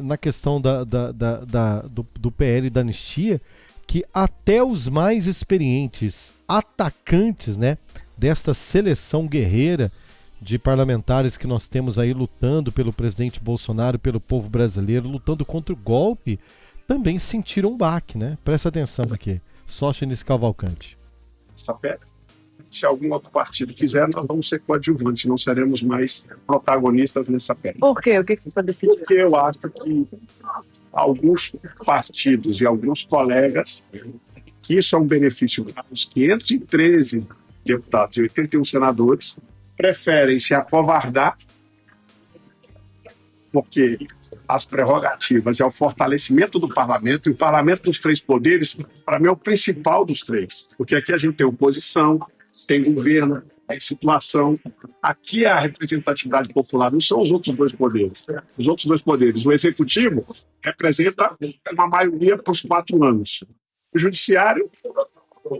na questão do PL da anistia, que até os mais experientes atacantes, né, desta seleção guerreira de parlamentares que nós temos aí lutando pelo presidente Bolsonaro, pelo povo brasileiro, lutando contra o golpe, também sentiram um baque, né? Presta atenção aqui. Sóstenes Cavalcante. Essa pedra, se algum outro partido quiser, nós vamos ser coadjuvantes, não seremos mais protagonistas nessa pedra. Por quê? O que você pode decidir? Porque eu acho que alguns partidos e alguns colegas, que isso é um benefício para os 513 deputados e 81 senadores, preferem se acovardar, porque as prerrogativas é o fortalecimento do parlamento, e o parlamento dos três poderes, para mim, é o principal dos três, porque aqui a gente tem oposição, tem governo, tem situação. Aqui a representatividade popular não são os outros dois poderes. Os outros dois poderes, o executivo representa uma maioria para os 4 anos. O judiciário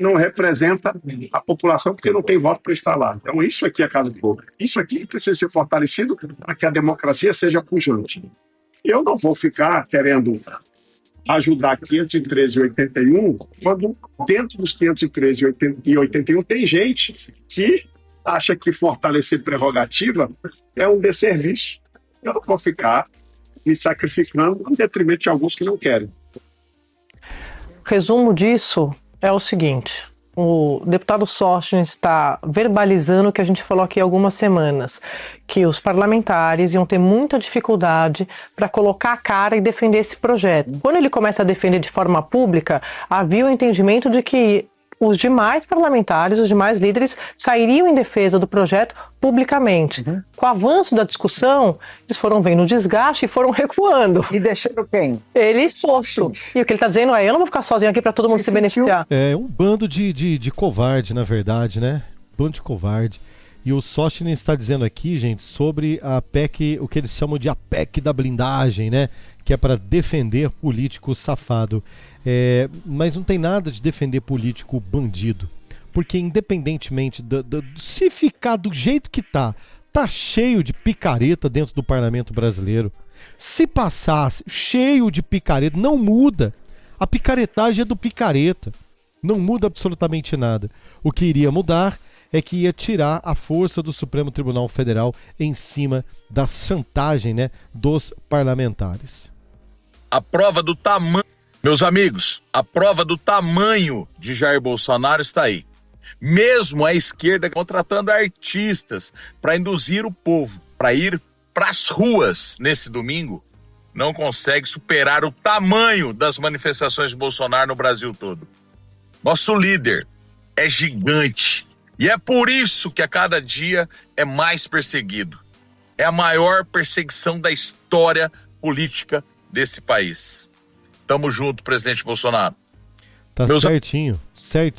não representa a população porque não tem voto para estar lá. Então isso aqui é a casa do povo. Isso aqui precisa ser fortalecido para que a democracia seja pujante. Eu não vou ficar querendo ajudar 513 e 81 quando dentro dos 513 e 81 tem gente que acha que fortalecer prerrogativa é um desserviço. Eu não vou ficar me sacrificando em detrimento de alguns que não querem. Resumo disso é o seguinte: o deputado Sóstenes está verbalizando o que a gente falou aqui há algumas semanas, que os parlamentares iam ter muita dificuldade para colocar a cara e defender esse projeto. Quando ele começa a defender de forma pública, havia o entendimento de que os demais parlamentares, os demais líderes sairiam em defesa do projeto publicamente. Com o avanço da discussão, eles foram vendo o desgaste e foram recuando. E deixando quem? Ele solto. E o que ele está dizendo é: eu não vou ficar sozinho aqui para todo mundo se beneficiar. É um bando de covarde, na verdade, né? Bando de covarde. E o Sóstenes está dizendo aqui, gente, sobre a PEC, o que eles chamam de a PEC da blindagem, né? Que é para defender político safado. Mas não tem nada de defender político bandido. Porque independentemente se ficar do jeito que tá cheio de picareta dentro do parlamento brasileiro. Se passasse cheio de picareta, não muda. A picaretagem é do picareta. Não muda absolutamente nada. O que iria mudar é que ia tirar a força do Supremo Tribunal Federal em cima da chantagem, né, dos parlamentares. A prova do tamanho, meus amigos, a prova do tamanho de Jair Bolsonaro está aí. Mesmo a esquerda contratando artistas para induzir o povo para ir para as ruas nesse domingo, não consegue superar o tamanho das manifestações de Bolsonaro no Brasil todo. Nosso líder é gigante. E é por isso que a cada dia é mais perseguido. É a maior perseguição da história política desse país. Tamo junto, presidente Bolsonaro. Tá certinho.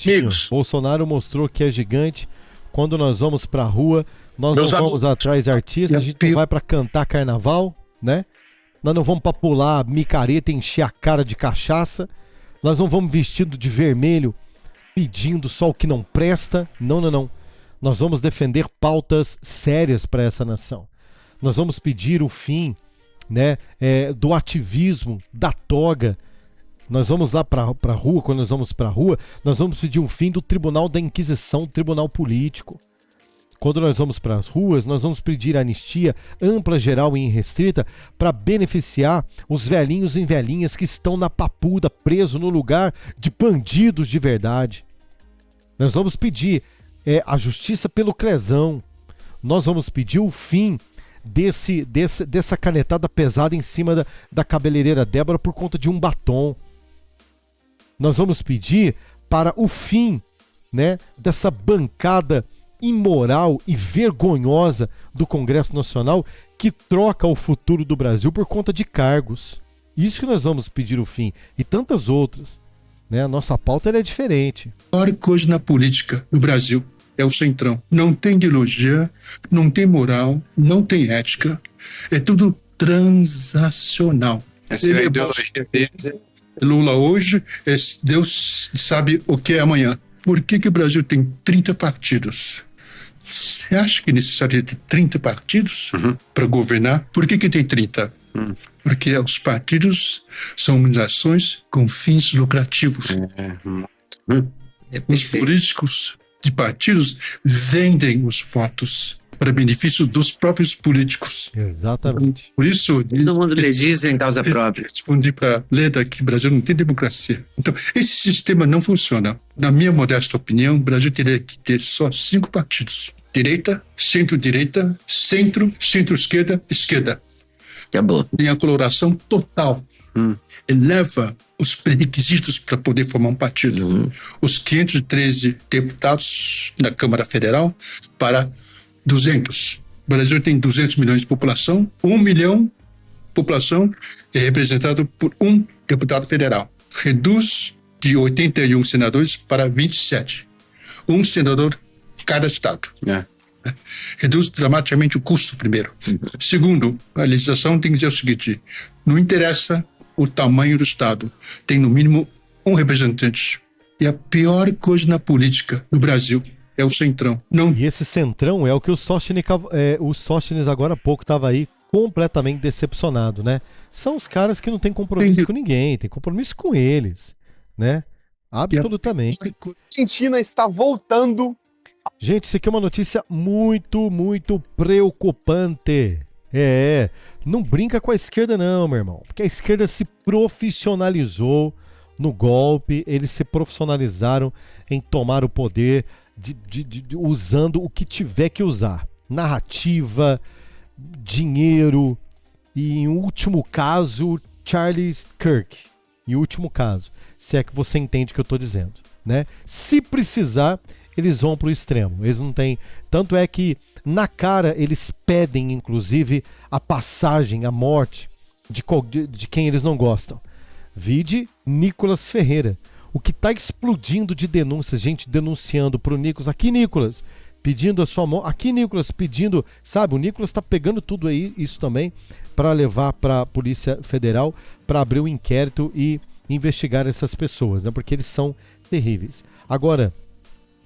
Amigos. Bolsonaro mostrou que é gigante. Quando nós vamos pra rua, nós não vamos atrás de artistas, a gente não vai pra cantar carnaval, né? Nós não vamos pra pular micareta e encher a cara de cachaça. Nós não vamos vestido de vermelho pedindo só o que não presta. Não. Nós vamos defender pautas sérias para essa nação. Nós vamos pedir o fim, né, do ativismo, da toga. Nós vamos lá para a rua, quando nós vamos para a rua, nós vamos pedir um fim do Tribunal da Inquisição, Tribunal Político. Quando nós vamos para as ruas, nós vamos pedir anistia ampla, geral e irrestrita para beneficiar os velhinhos e velhinhas que estão na papuda, presos no lugar de bandidos de verdade. Nós vamos pedir a justiça pelo Crezão. Nós vamos pedir o fim dessa canetada pesada em cima da cabeleireira Débora por conta de um batom. Nós vamos pedir para o fim, né, dessa bancada imoral e vergonhosa do Congresso Nacional que troca o futuro do Brasil por conta de cargos. Isso que nós vamos pedir o fim. E tantas outras. Né? A nossa pauta ela é diferente. A pior coisa na política no Brasil é o centrão. Não tem ideologia, não tem moral, não tem ética. É tudo transacional. Essa é a ideologia deles. Lula hoje, Deus sabe o que é amanhã. Por que o Brasil tem 30 partidos? Você acha que é necessário ter 30 partidos para governar? Por que tem 30? Porque os partidos são organizações com fins lucrativos. Os políticos de partidos vendem os votos para benefício dos próprios políticos. Exatamente. Por isso... Todo mundo lhe diz em causa própria. Respondi para Leda que o Brasil não tem democracia. Então, esse sistema não funciona. Na minha modesta opinião, o Brasil teria que ter só 5 partidos. Direita, centro-direita, centro, centro-esquerda, esquerda. Acabou. Tem a coloração total. Eleva os pré-requisitos para poder formar um partido. Os 513 deputados na Câmara Federal para 200. O Brasil tem 200 milhões de população. 1 milhão de população é representado por um deputado federal. Reduz de 81 senadores para 27. Um senador cada estado. Reduz dramaticamente o custo, primeiro. Segundo, a legislação tem que dizer o seguinte: não interessa o tamanho do estado, tem no mínimo um representante. E a pior coisa na política no Brasil é o centrão. Não. E esse centrão é o que o Sóstenes agora há pouco estava aí completamente decepcionado, né? São os caras que não têm compromisso com ninguém, tem compromisso com eles, né? Absolutamente. A Argentina está voltando. Gente, isso aqui é uma notícia muito, muito preocupante. Não brinca com a esquerda não, meu irmão. Porque a esquerda se profissionalizou no golpe, eles se profissionalizaram em tomar o poder usando o que tiver que usar. Narrativa, dinheiro e, em último caso, Charles Kirk. Em último caso, se é que você entende o que eu estou dizendo, né? Se precisar, eles vão para o extremo. Eles não têm... Tanto é que, na cara, eles pedem, inclusive, a passagem, a morte de quem eles não gostam. Vide Nicolas Ferreira. O que está explodindo de denúncias, gente denunciando pro Nicolas. Aqui, Nicolas, pedindo a sua mão. Aqui, Nicolas, pedindo... Sabe, o Nicolas está pegando tudo aí, isso também, para levar para a Polícia Federal, para abrir um inquérito e investigar essas pessoas, né? Porque eles são terríveis. Agora,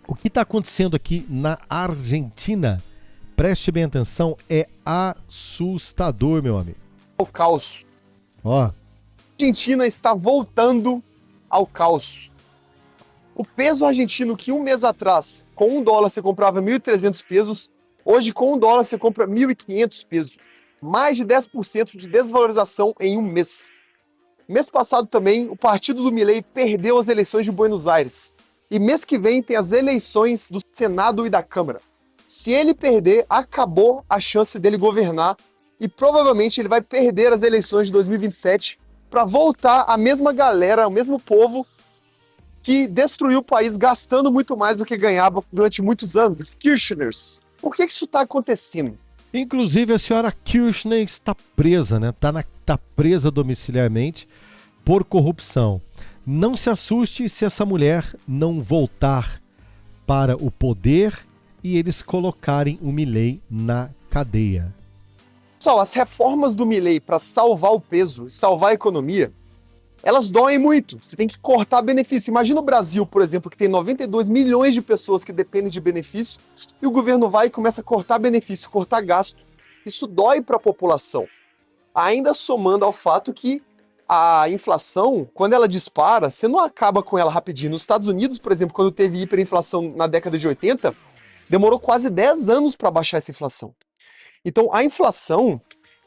o que está acontecendo aqui na Argentina, preste bem atenção, é assustador, meu amigo. O caos. Ó. A Argentina está voltando ao caos. O peso argentino que um mês atrás, com $1 você comprava 1.300 pesos, hoje com $1 você compra 1.500 pesos. Mais de 10% de desvalorização em um mês. Mês passado também, o partido do Milei perdeu as eleições de Buenos Aires. E mês que vem tem as eleições do Senado e da Câmara. Se ele perder, acabou a chance dele governar e provavelmente ele vai perder as eleições de 2027 para voltar a mesma galera, o mesmo povo que destruiu o país gastando muito mais do que ganhava durante muitos anos, os Kirchners. Por que isso está acontecendo? Inclusive a senhora Kirchner está presa, né? Tá presa domiciliarmente por corrupção. Não se assuste se essa mulher não voltar para o poder e eles colocarem o Milei na cadeia. Pessoal, as reformas do Milei para salvar o peso e salvar a economia elas doem muito. Você tem que cortar benefício. Imagina o Brasil, por exemplo, que tem 92 milhões de pessoas que dependem de benefício e o governo vai e começa a cortar benefício, cortar gasto. Isso dói para a população. Ainda somando ao fato que a inflação, quando ela dispara, você não acaba com ela rapidinho. Nos Estados Unidos, por exemplo, quando teve hiperinflação na década de 80, demorou quase 10 anos para baixar essa inflação. Então, a inflação,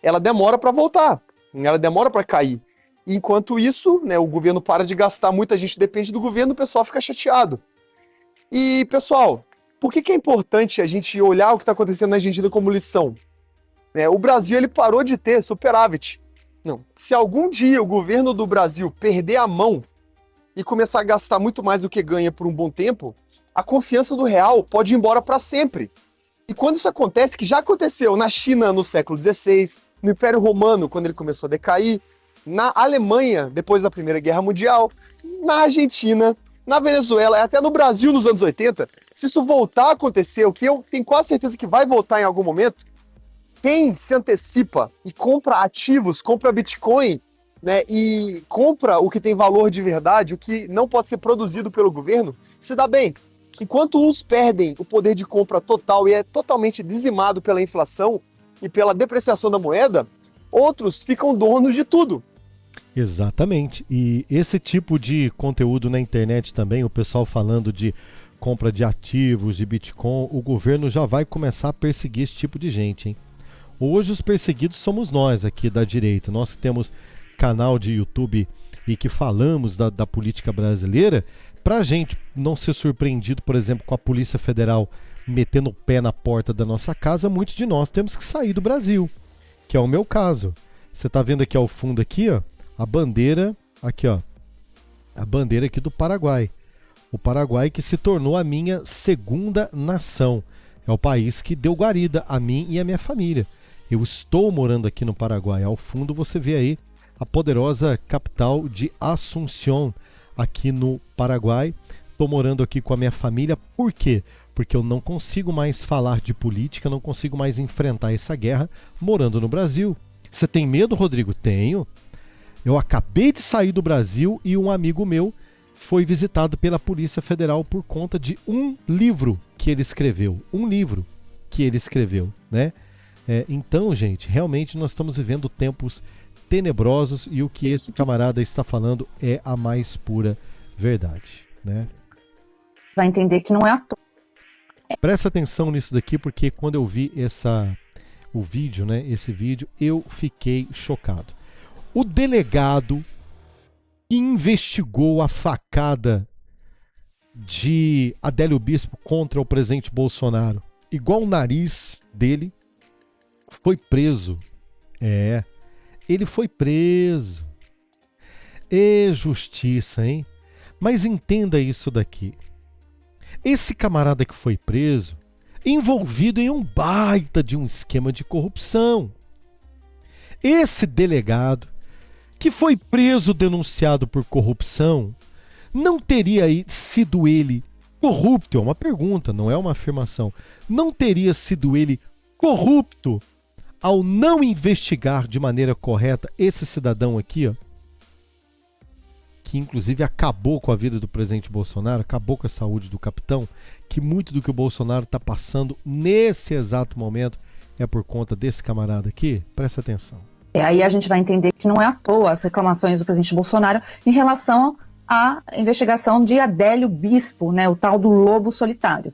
ela demora para voltar, ela demora para cair. Enquanto isso, né, o governo para de gastar, muita gente depende do governo, o pessoal fica chateado. E, pessoal, por que é importante a gente olhar o que está acontecendo na Argentina como lição? O Brasil ele parou de ter superávit. Não. Se algum dia o governo do Brasil perder a mão e começar a gastar muito mais do que ganha por um bom tempo, a confiança do real pode ir embora para sempre. E quando isso acontece, que já aconteceu na China no século XVI, no Império Romano, quando ele começou a decair, na Alemanha, depois da Primeira Guerra Mundial, na Argentina, na Venezuela, até no Brasil nos anos 80, se isso voltar a acontecer, o que eu tenho quase certeza que vai voltar em algum momento, quem se antecipa e compra ativos, compra Bitcoin, né, e compra o que tem valor de verdade, o que não pode ser produzido pelo governo, se dá bem. Enquanto uns perdem o poder de compra total e é totalmente dizimado pela inflação e pela depreciação da moeda, outros ficam donos de tudo. Exatamente. E esse tipo de conteúdo na internet também, o pessoal falando de compra de ativos, de Bitcoin, o governo já vai começar a perseguir esse tipo de gente, hein? Hoje os perseguidos somos nós aqui da direita. Nós que temos canal de YouTube e que falamos da política brasileira, pra gente não ser surpreendido, por exemplo, com a Polícia Federal metendo o pé na porta da nossa casa, muitos de nós temos que sair do Brasil, que é o meu caso. Você tá vendo aqui ao fundo aqui, ó, a bandeira, aqui ó, a bandeira aqui do Paraguai. O Paraguai que se tornou a minha segunda nação. É o país que deu guarida a mim e a minha família. Eu estou morando aqui no Paraguai. Ao fundo você vê aí a poderosa capital de Asunción, aqui no Paraguai. Estou morando aqui com a minha família. Por quê? Porque eu não consigo mais falar de política, não consigo mais enfrentar essa guerra morando no Brasil. Você tem medo, Rodrigo? Tenho. Eu acabei de sair do Brasil e um amigo meu foi visitado pela Polícia Federal por conta de um livro que ele escreveu. Um livro que ele escreveu, né? Então, gente, realmente nós estamos vivendo tempos tenebrosos e o que esse camarada está falando é a mais pura verdade, né? Vai entender que não é à toa. Presta atenção nisso daqui, porque quando eu vi o vídeo, né, esse vídeo, eu fiquei chocado. O delegado que investigou a facada de Adélio Bispo contra o presidente Bolsonaro, igual o nariz dele, foi preso. Ele foi preso. Justiça, hein? Mas entenda isso daqui. Esse camarada que foi preso, envolvido em um baita de um esquema de corrupção. Esse delegado que foi preso denunciado por corrupção, não teria sido ele corrupto? É uma pergunta, não é uma afirmação. Não teria sido ele corrupto ao não investigar de maneira correta esse cidadão aqui, ó, que inclusive acabou com a vida do presidente Bolsonaro, acabou com a saúde do capitão, que muito do que o Bolsonaro está passando nesse exato momento é por conta desse camarada aqui? Presta atenção. Aí a gente vai entender que não é à toa as reclamações do presidente Bolsonaro em relação à investigação de Adélio Bispo, né, o tal do lobo solitário.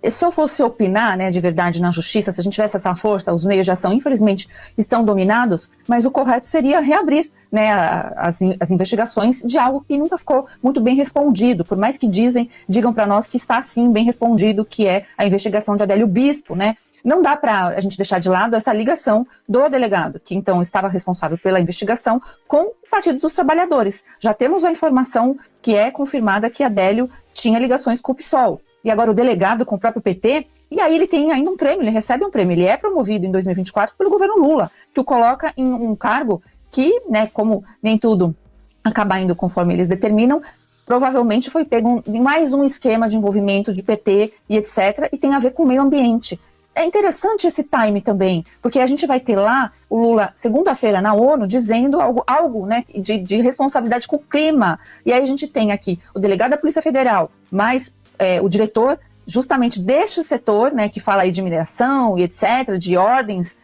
Se eu fosse opinar, né, de verdade na justiça, se a gente tivesse essa força, os meios de ação, infelizmente, estão dominados, mas o correto seria reabrir, né, as investigações de algo que nunca ficou muito bem respondido, por mais que digam para nós que está sim bem respondido, que é a investigação de Adélio Bispo, né? Não dá para a gente deixar de lado essa ligação do delegado, que então estava responsável pela investigação com o Partido dos Trabalhadores. Já temos a informação que é confirmada que Adélio tinha ligações com o PSOL. E agora o delegado com o próprio PT, e aí ele tem ainda um prêmio, ele recebe um prêmio. Ele é promovido em 2024 pelo governo Lula, que o coloca em um cargo que, né, como nem tudo acaba indo conforme eles determinam, provavelmente foi pego em mais um esquema de envolvimento de PT e etc, e tem a ver com o meio ambiente. é interessante esse time também, porque a gente vai ter lá o Lula, segunda-feira, na ONU, dizendo algo né, de responsabilidade com o clima. E aí a gente tem aqui o delegado da Polícia Federal, mais o diretor justamente deste setor, né, que fala aí de mineração e etc., de ordens,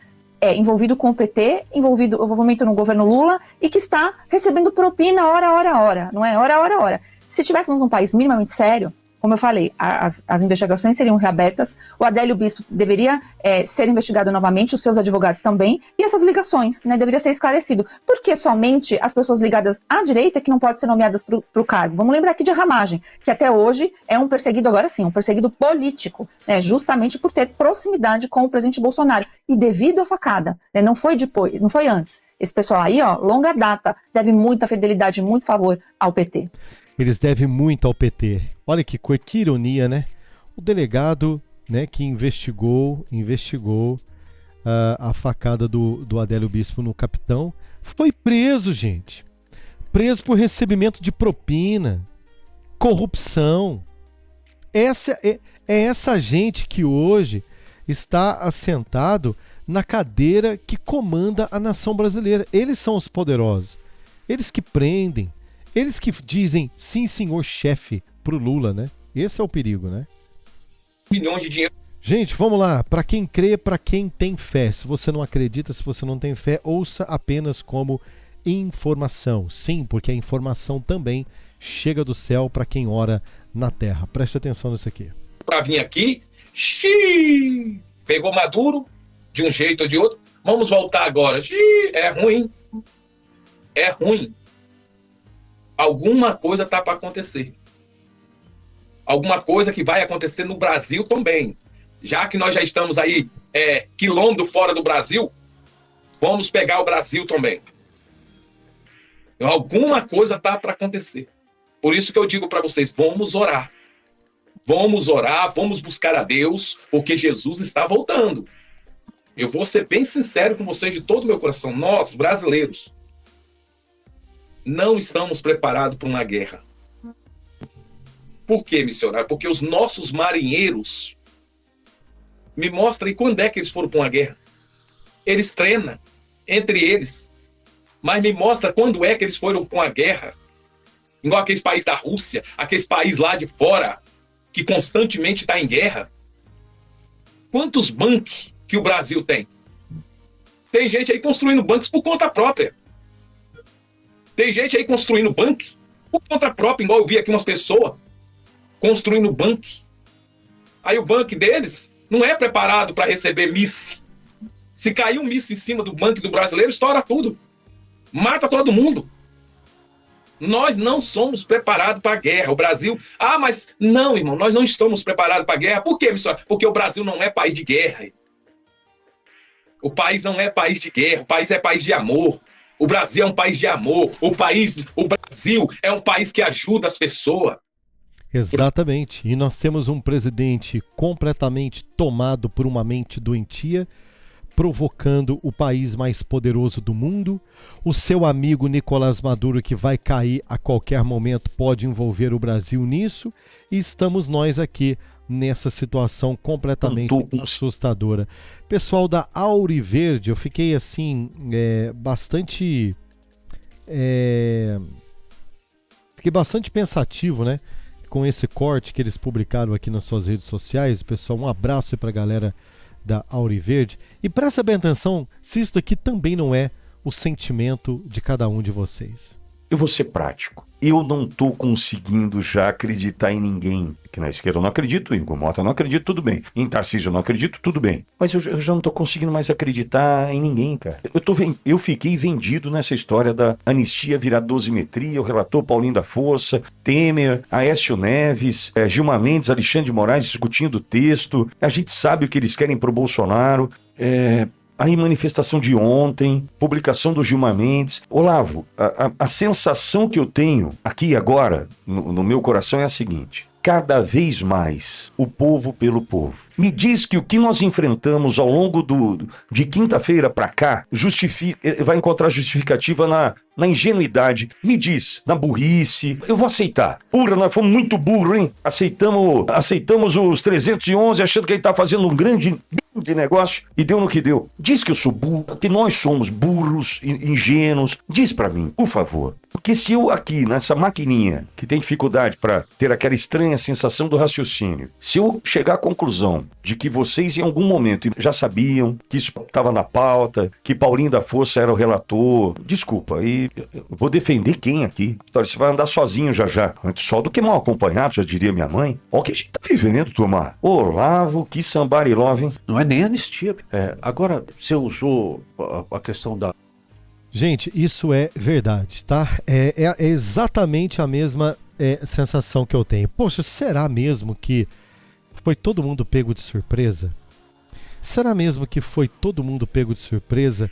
envolvido com o PT, envolvimento no governo Lula, e que está recebendo propina hora, não é? Hora. Se tivéssemos um país minimamente sério, como eu falei, as investigações seriam reabertas, o Adélio Bispo deveria ser investigado novamente, os seus advogados também, e essas ligações, né, deveria ser esclarecido. Por que somente as pessoas ligadas à direita que não podem ser nomeadas para o cargo? Vamos lembrar aqui de Ramagem, que até hoje é um perseguido, agora sim, um perseguido político, né, justamente por ter proximidade com o presidente Bolsonaro. E devido à facada, né, não foi depois, não foi antes. Esse pessoal aí, ó, longa data, deve muita fidelidade, muito favor ao PT. Eles devem muito ao PT. Olha que ironia, né? O delegado, né, que investigou a facada do Adélio Bispo no capitão, foi preso, gente. Preso por recebimento de propina, corrupção. É essa gente que hoje está assentado na cadeira que comanda a nação brasileira. Eles são os poderosos. Eles que prendem. Eles que dizem sim, senhor chefe, pro Lula, né? Esse é o perigo, né? Milhões de dinheiro. Gente, vamos lá. Para quem crê, para quem tem fé. Se você não acredita, se você não tem fé, ouça apenas como informação. Sim, porque a informação também chega do céu para quem ora na terra. Preste atenção nisso aqui. Para vir aqui, pegou Maduro de um jeito ou de outro. Vamos voltar agora. É ruim. É ruim. Alguma coisa está para acontecer. Alguma coisa que vai acontecer no Brasil também. Já que nós já estamos aí quilômetro fora do Brasil, vamos pegar o Brasil também. Alguma coisa está para acontecer. Por isso que eu digo para vocês, vamos orar. Vamos orar, vamos buscar a Deus, porque Jesus está voltando. Eu vou ser bem sincero com vocês de todo o meu coração. Nós, brasileiros, não estamos preparados para uma guerra. Por quê, missionário? Porque os nossos marinheiros me mostram, e quando é que eles foram para uma guerra? Eles treinam entre eles, mas me mostra quando é que eles foram para uma guerra. Igual aqueles países da Rússia, aqueles países lá de fora, que constantemente está em guerra. Quantos bancos que o Brasil tem? Tem gente aí construindo bancos por conta própria. Tem gente aí construindo banco por conta própria, igual eu vi aqui umas pessoas construindo banco. Aí o banco deles não é preparado para receber míssil. Se cair um míssil em cima do banco do brasileiro, estoura tudo. Mata todo mundo. Nós não somos preparados para a guerra. O Brasil... mas não, irmão, nós não estamos preparados para a guerra. Por quê, missionário? Porque o Brasil não é país de guerra. O país não é país de guerra. O país é país de amor. O Brasil é um país de amor. O Brasil é um país que ajuda as pessoas. Exatamente. E nós temos um presidente completamente tomado por uma mente doentia, provocando o país mais poderoso do mundo. O seu amigo Nicolás Maduro, que vai cair a qualquer momento, pode envolver o Brasil nisso. E estamos nós aqui nessa situação completamente assustadora. Pessoal da Auriverde, eu fiquei assim, bastante pensativo, né, com esse corte que eles publicaram aqui nas suas redes sociais. Pessoal, um abraço aí pra galera da Auriverde. E presta bem atenção se isso aqui também não é o sentimento de cada um de vocês. Eu vou ser prático. Eu não estou conseguindo já acreditar em ninguém. Que na esquerda eu não acredito, em Igor Mota eu não acredito, tudo bem. Em Tarcísio eu não acredito, tudo bem. Mas eu já não estou conseguindo mais acreditar em ninguém, cara. Eu fiquei vendido nessa história da anistia virar dosimetria, o relator Paulinho da Força, Temer, Aécio Neves, Gilmar Mendes, Alexandre de Moraes discutindo o texto. A gente sabe o que eles querem pro Bolsonaro. Aí manifestação de ontem, publicação do Gilmar Mendes. Olavo, a sensação que eu tenho aqui agora, no meu coração, é a seguinte: cada vez mais o povo pelo povo. Me diz que o que nós enfrentamos ao longo de quinta-feira pra cá vai encontrar justificativa na ingenuidade. Me diz, na burrice. Eu vou aceitar. Porra, nós fomos muito burros, hein? Aceitamos os 311 achando que ele tá fazendo um grande de negócio e deu no que deu. Diz que eu sou burro, que nós somos burros, ingênuos. Diz pra mim, por favor. Porque se eu aqui, nessa maquininha, que tem dificuldade pra ter aquela estranha sensação do raciocínio, se eu chegar à conclusão de que vocês em algum momento já sabiam que isso estava na pauta, que Paulinho da Força era o relator, desculpa, e eu vou defender quem aqui? Você vai andar sozinho já. Antes só do que mal acompanhado, já diria minha mãe. Olha o que a gente tá vivendo, turma. Olavo, que somebody love, hein? Não é nem anistia. Agora, você usou a questão da... Gente, isso é verdade, tá? É exatamente a mesma sensação que eu tenho. Poxa, será mesmo que foi todo mundo pego de surpresa? Será mesmo que foi todo mundo pego de surpresa?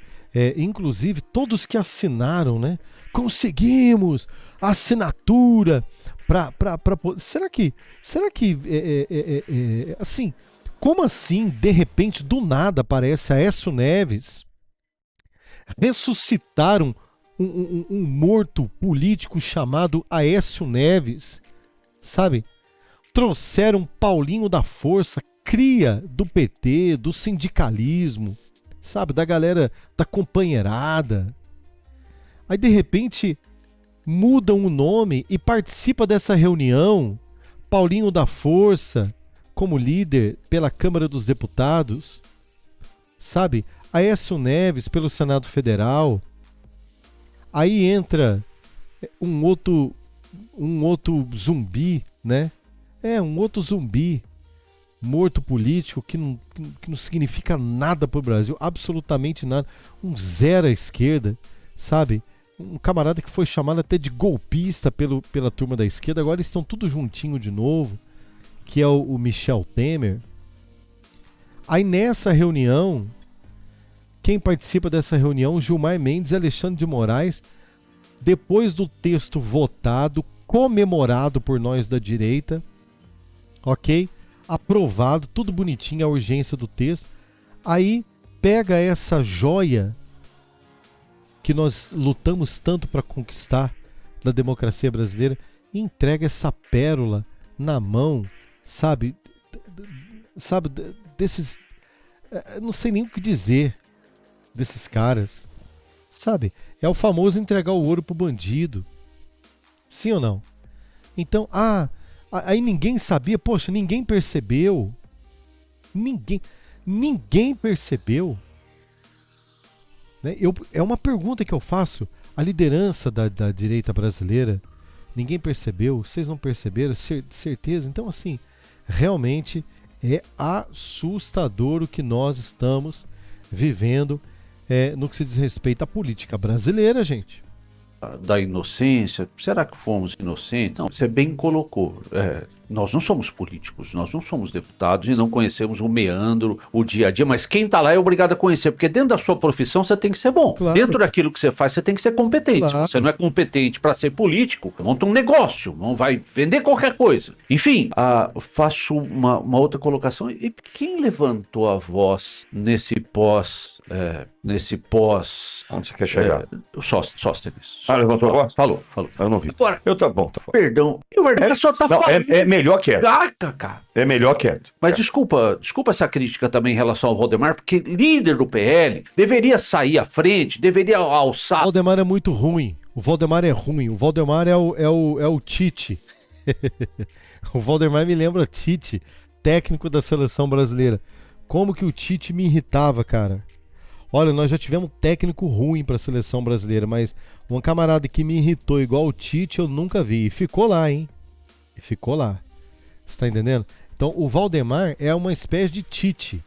Inclusive todos que assinaram, né? Conseguimos a assinatura será que assim, como assim de repente do nada aparece Aécio Neves? Ressuscitaram um morto político chamado Aécio Neves, sabe? Trouxeram Paulinho da Força, cria do PT, do sindicalismo, sabe? Da galera da companheirada. Aí de repente mudam o nome e participa dessa reunião Paulinho da Força como líder pela Câmara dos Deputados, sabe? Aécio Neves pelo Senado Federal. Aí entra um outro zumbi, né? Um outro zumbi morto político que não significa nada pro Brasil, absolutamente nada. Um zero à esquerda, sabe? Um camarada que foi chamado até de golpista pela turma da esquerda, agora eles estão tudo juntinho de novo, que é o Michel Temer. Aí nessa reunião, quem participa dessa reunião? Gilmar Mendes e Alexandre de Moraes, depois do texto votado, comemorado por nós da direita, ok? Aprovado, tudo bonitinho, a urgência do texto. Aí pega essa joia que nós lutamos tanto para conquistar da democracia brasileira e entrega essa pérola na mão, sabe desses, não sei nem o que dizer desses caras, sabe? É o famoso entregar o ouro pro bandido. Sim ou não? Então, aí ninguém sabia, poxa, ninguém percebeu. Ninguém percebeu. Né? É uma pergunta que eu faço. A liderança da direita brasileira, ninguém percebeu? Vocês não perceberam? Certeza? Então, assim, realmente é assustador o que nós estamos vivendo no que se diz respeito à política brasileira, gente. Da inocência, será que fomos inocentes? Não, você bem colocou. Nós não somos políticos, nós não somos deputados e não conhecemos o meandro, o dia a dia, mas quem tá lá é obrigado a conhecer, porque dentro da sua profissão você tem que ser bom. Claro. Dentro daquilo que você faz, você tem que ser competente. Claro. Se você não é competente para ser político, monta um negócio, não vai vender qualquer coisa. Enfim, faço uma outra colocação. E quem levantou a voz nesse pós... Onde você quer chegar? Sóstenes. Levantou a voz? Falou. Eu não vi. Agora, tá bom. Perdão. A só tá falando. É melhor quieto. Cara. É melhor quieto. Mas desculpa essa crítica também em relação ao Valdemar, porque líder do PL deveria sair à frente, deveria alçar. O Valdemar é muito ruim. O Valdemar é ruim. O Valdemar é o Tite. O Valdemar me lembra Tite, técnico da seleção brasileira. Como que o Tite me irritava, cara. Olha, nós já tivemos um técnico ruim para a seleção brasileira, mas um camarada que me irritou igual o Tite eu nunca vi. E ficou lá, hein? Ficou lá. Você tá entendendo? Então o Valdemar é uma espécie de Tite,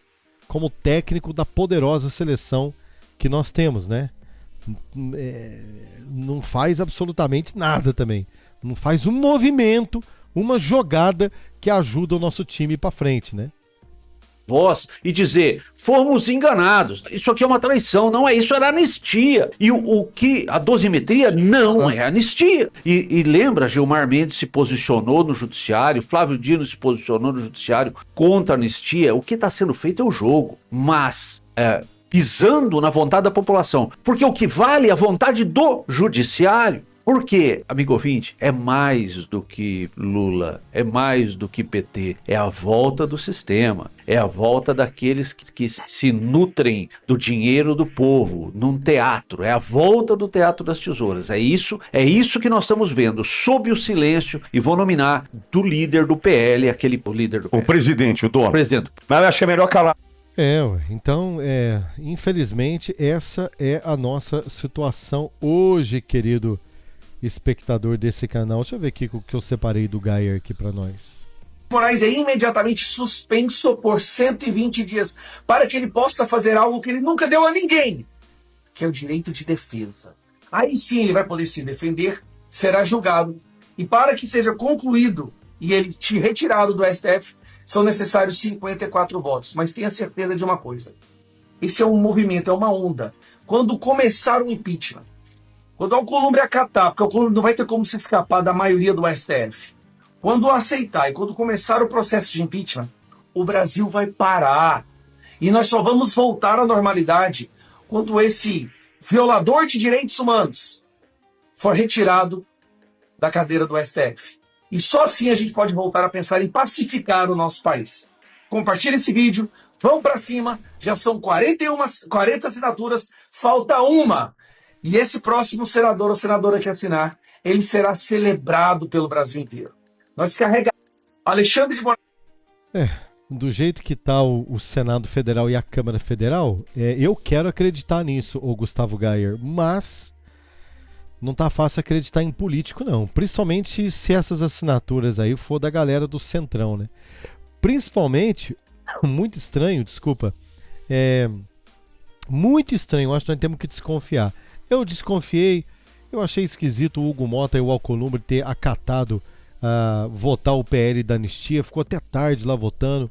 como técnico da poderosa seleção que nós temos, né? Não faz absolutamente nada também. Não faz um movimento, uma jogada que ajuda o nosso time para frente, né? voz e dizer: fomos enganados, isso aqui é uma traição, não é isso, era anistia. E o que a dosimetria não é anistia. E lembra, Gilmar Mendes se posicionou no judiciário, Flávio Dino se posicionou no judiciário contra a anistia. O que está sendo feito é o jogo, mas pisando na vontade da população, porque o que vale é a vontade do judiciário. Porque, amigo ouvinte, é mais do que Lula, é mais do que PT, é a volta do sistema, é a volta daqueles que se nutrem do dinheiro do povo, num teatro, é a volta do Teatro das Tesouras, é isso que nós estamos vendo, sob o silêncio, e vou nominar do líder do PL, o líder do PL. O presidente, o dono. O presidente. Mas eu acho que é melhor calar. Então, infelizmente, essa é a nossa situação hoje, querido espectador desse canal. Deixa eu ver aqui o que eu separei do Gayer aqui para nós. Moraes é imediatamente suspenso por 120 dias para que ele possa fazer algo que ele nunca deu a ninguém, que é o direito de defesa. Aí sim ele vai poder se defender, será julgado, e para que seja concluído e ele te retirado do STF, são necessários 54 votos. Mas tenha certeza de uma coisa, esse é um movimento, é uma onda. Quando começar o impeachment, quando o Alcolumbre acatar, porque o Alcolumbre não vai ter como se escapar da maioria do STF. Quando aceitar e quando começar o processo de impeachment, o Brasil vai parar. E nós só vamos voltar à normalidade quando esse violador de direitos humanos for retirado da cadeira do STF. E só assim a gente pode voltar a pensar em pacificar o nosso país. Compartilhe esse vídeo, vão para cima, já são 40 assinaturas, falta uma. E esse próximo senador ou senadora que assinar, ele será celebrado pelo Brasil inteiro. Nós carregamos Alexandre de Moraes. Do jeito que tá o Senado Federal e a Câmara Federal, eu quero acreditar nisso, ô Gustavo Gayer, mas não tá fácil acreditar em político, não. Principalmente se essas assinaturas aí for da galera do Centrão, né? Principalmente, muito estranho, desculpa, muito estranho, acho que nós temos que desconfiar. Eu desconfiei, eu achei esquisito o Hugo Mota e o Alcolumbre ter acatado votar o PL da anistia, ficou até tarde lá votando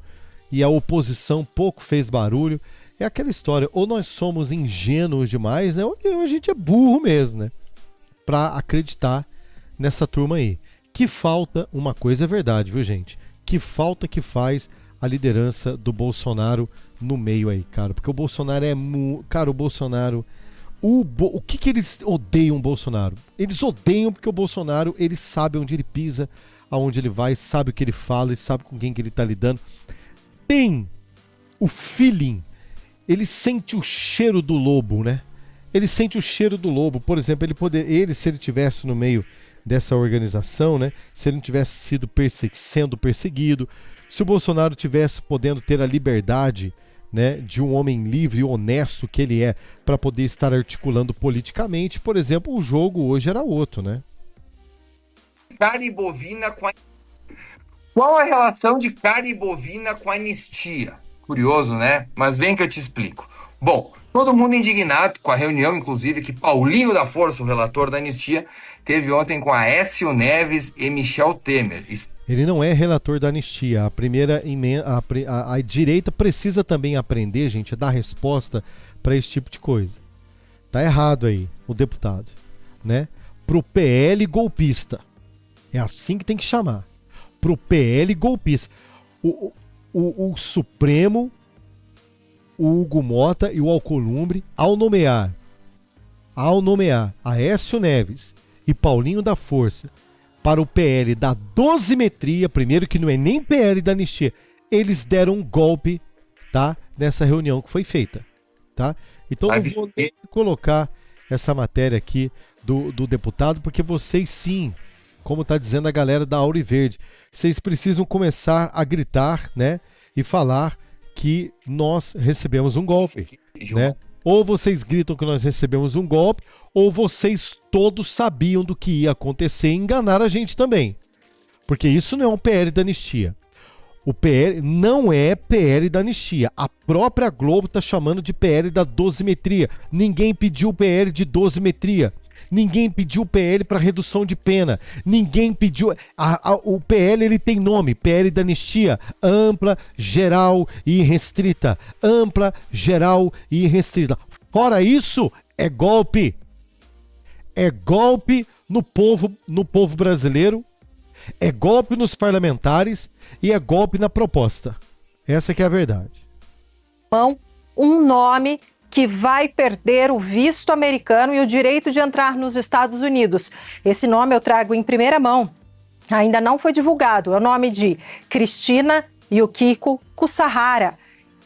e a oposição pouco fez barulho. É aquela história, ou nós somos ingênuos demais, né? Ou a gente é burro mesmo, né? Pra acreditar nessa turma aí. Que falta, uma coisa é verdade, viu, gente? Que falta que faz a liderança do Bolsonaro no meio aí, cara. Porque o Bolsonaro cara, o Bolsonaro... O que eles odeiam o Bolsonaro? Eles odeiam porque o Bolsonaro, ele sabe onde ele pisa, aonde ele vai, sabe o que ele fala, ele sabe com quem que ele tá lidando. Tem o feeling, ele sente o cheiro do lobo, né? Ele sente o cheiro do lobo. Por exemplo, se ele tivesse no meio dessa organização, né? Se ele não tivesse sido sendo perseguido, se o Bolsonaro tivesse podendo ter a liberdade, né, de um homem livre e honesto que ele é, para poder estar articulando politicamente, por exemplo, o jogo hoje era outro, né? Carne bovina com Qual a relação de carne bovina com anistia? Curioso, né? Mas vem que eu te explico. Bom, todo mundo indignado com a reunião, inclusive, que Paulinho da Força, o relator da anistia, teve ontem com Aécio Neves e Michel Temer. Ele não é relator da anistia. A primeira emenda, a direita precisa também aprender, gente, a dar resposta para esse tipo de coisa. Tá errado aí, o deputado, né? Pro PL golpista. É assim que tem que chamar. Pro PL golpista. O Supremo, o Hugo Mota e o Alcolumbre, ao nomear Aécio Neves e Paulinho da Força para o PL da dosimetria, primeiro que não é nem PL da anistia, eles deram um golpe, tá? Nessa reunião que foi feita, tá? Então eu vou colocar essa matéria aqui do deputado, porque vocês sim, como tá dizendo a galera da Auriverde, vocês precisam começar a gritar, né? E falar que nós recebemos um golpe, né? Ou vocês gritam que nós recebemos um golpe, ou vocês todos sabiam do que ia acontecer e enganaram a gente também. Porque isso não é um PL da anistia. O PL não é PL da anistia. A própria Globo está chamando de PL da dosimetria. Ninguém pediu PL de dosimetria. ninguém pediu o PL para redução de pena, ninguém pediu. O PL ele tem nome, PL da anistia, ampla, geral e restrita. Ampla, geral e restrita. Fora isso, é golpe. É golpe no povo brasileiro, é golpe nos parlamentares e é golpe na proposta. Essa que é a verdade. Um nome que vai perder o visto americano e o direito de entrar nos Estados Unidos. Esse nome eu trago em primeira mão. Ainda não foi divulgado. É o nome de Cristina Yukiko Kusahara.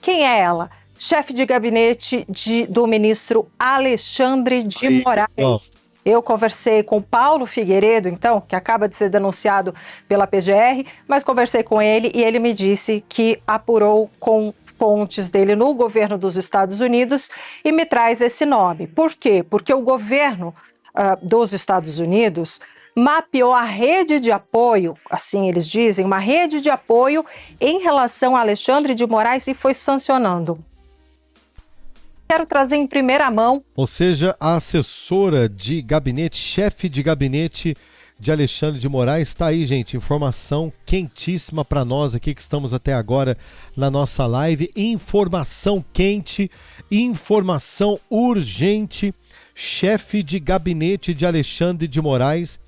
Quem é ela? Chefe de gabinete do ministro Alexandre de Moraes. Eu conversei com Paulo Figueiredo, então, que acaba de ser denunciado pela PGR, mas conversei com ele e ele me disse que apurou com fontes dele no governo dos Estados Unidos e me traz esse nome. Por quê? Porque o governo dos Estados Unidos mapeou a rede de apoio, assim eles dizem, uma rede de apoio em relação a Alexandre de Moraes e foi sancionando. Quero trazer em primeira mão. Ou seja, a assessora de gabinete, chefe de gabinete de Alexandre de Moraes, está aí, gente, informação quentíssima para nós aqui que estamos até agora na nossa live, informação quente, informação urgente. Chefe de gabinete de Alexandre de Moraes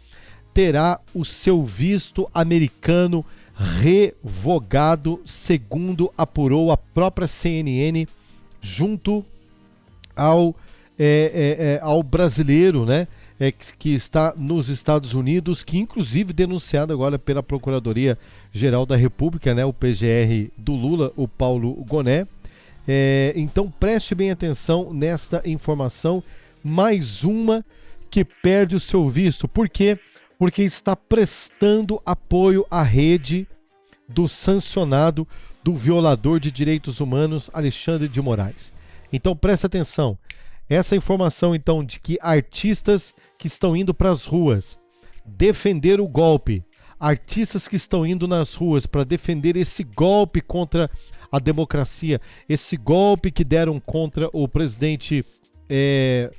terá o seu visto americano revogado, segundo apurou a própria CNN, junto ao brasileiro, né, que está nos Estados Unidos, que inclusive denunciado agora pela Procuradoria-Geral da República, né, o PGR do Lula, o Paulo Goné. Então preste bem atenção nesta informação, mais uma que perde o seu visto. Por quê? Porque está prestando apoio à rede do sancionado, do violador de direitos humanos, Alexandre de Moraes. Então presta atenção, essa informação então de que artistas que estão indo para as ruas defender o golpe, artistas que estão indo nas ruas para defender esse golpe contra a democracia, esse golpe que deram contra o presidente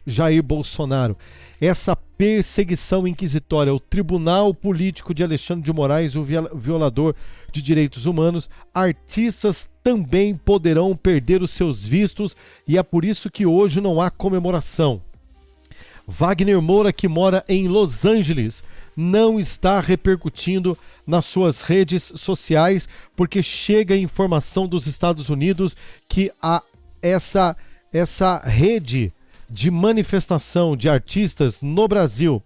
Jair Bolsonaro, essa perseguição inquisitória, o Tribunal Político de Alexandre de Moraes, o violador de direitos humanos, artistas também poderão perder os seus vistos e é por isso que hoje não há comemoração. Wagner Moura, que mora em Los Angeles, não está repercutindo nas suas redes sociais porque chega a informação dos Estados Unidos que essa rede de manifestação de artistas no Brasil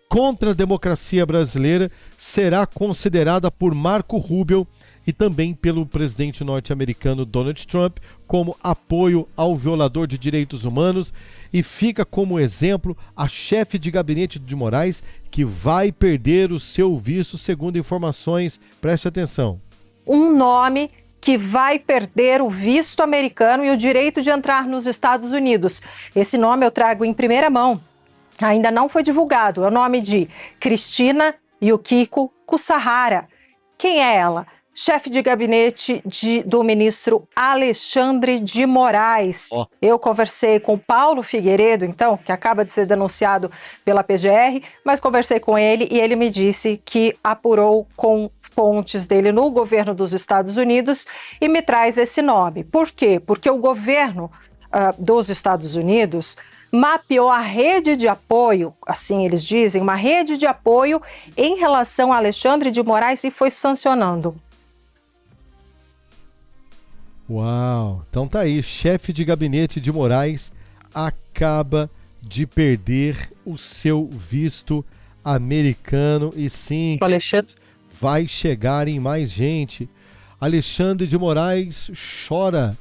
contra a democracia brasileira será considerada por Marco Rubio e também pelo presidente norte-americano Donald Trump como apoio ao violador de direitos humanos, e fica como exemplo a chefe de gabinete de Moraes, que vai perder o seu visto, segundo informações, preste atenção. Um nome que vai perder o visto americano e o direito de entrar nos Estados Unidos. Esse nome eu trago em primeira mão. Ainda não foi divulgado. É o nome de Cristina Yukiko Kusahara. Quem é ela? Chefe de gabinete do ministro Alexandre de Moraes. Eu conversei com Paulo Figueiredo, então, que acaba de ser denunciado pela PGR, mas conversei com ele e ele me disse que apurou com fontes dele no governo dos Estados Unidos e me traz esse nome. Por quê? Porque o governo dos Estados Unidos mapeou a rede de apoio, assim eles dizem, uma rede de apoio em relação a Alexandre de Moraes e foi sancionando. Uau, então tá aí, chefe de gabinete de Moraes acaba de perder o seu visto americano e sim, vai chegar em mais gente. Alexandre de Moraes chora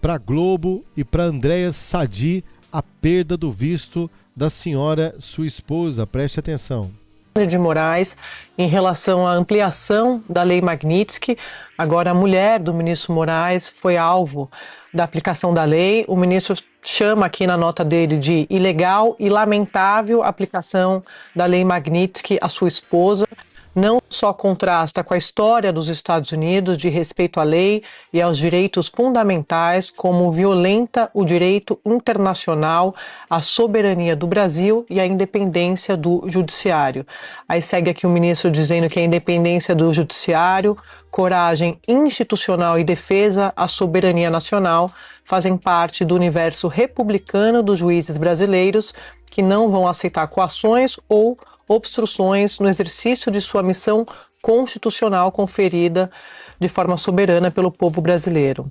para Globo e para Andréa Sadi a perda do visto da senhora, sua esposa, preste atenção. De Moraes em relação à ampliação da Lei Magnitsky. Agora a mulher do ministro Moraes foi alvo da aplicação da lei. O ministro chama aqui na nota dele de ilegal e lamentável aplicação da Lei Magnitsky à sua esposa. não só contrasta com a história dos Estados Unidos de respeito à lei e aos direitos fundamentais, como violenta o direito internacional, a soberania do Brasil e a independência do judiciário. Aí segue aqui o ministro dizendo que a independência do judiciário, coragem institucional e defesa à soberania nacional fazem parte do universo republicano dos juízes brasileiros que não vão aceitar coações ou obstruções no exercício de sua missão constitucional conferida de forma soberana pelo povo brasileiro.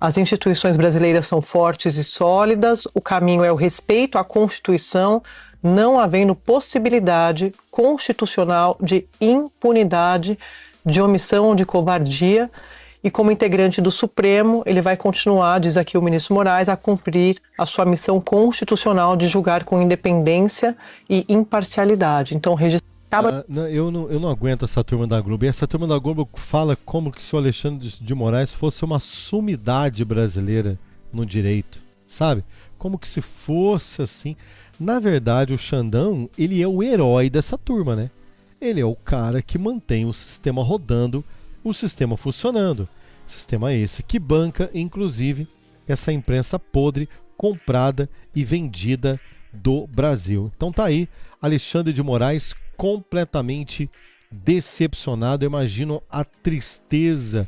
As instituições brasileiras são fortes e sólidas, o caminho é o respeito à Constituição, não havendo possibilidade constitucional de impunidade, de omissão ou de covardia. E como integrante do Supremo, ele vai continuar, diz aqui o ministro Moraes, a cumprir a sua missão constitucional de julgar com independência e imparcialidade. Então, eu não aguento essa turma da Globo. E essa turma da Globo fala como que se o Alexandre de Moraes fosse uma sumidade brasileira no direito, sabe? Como que se fosse assim. Na verdade, o Xandão, ele é o herói dessa turma, né? Ele é o cara que mantém o sistema rodando, o sistema funcionando. Sistema esse que banca, inclusive, essa imprensa podre, comprada e vendida do Brasil. Então tá aí, Alexandre de Moraes completamente decepcionado. Eu imagino a tristeza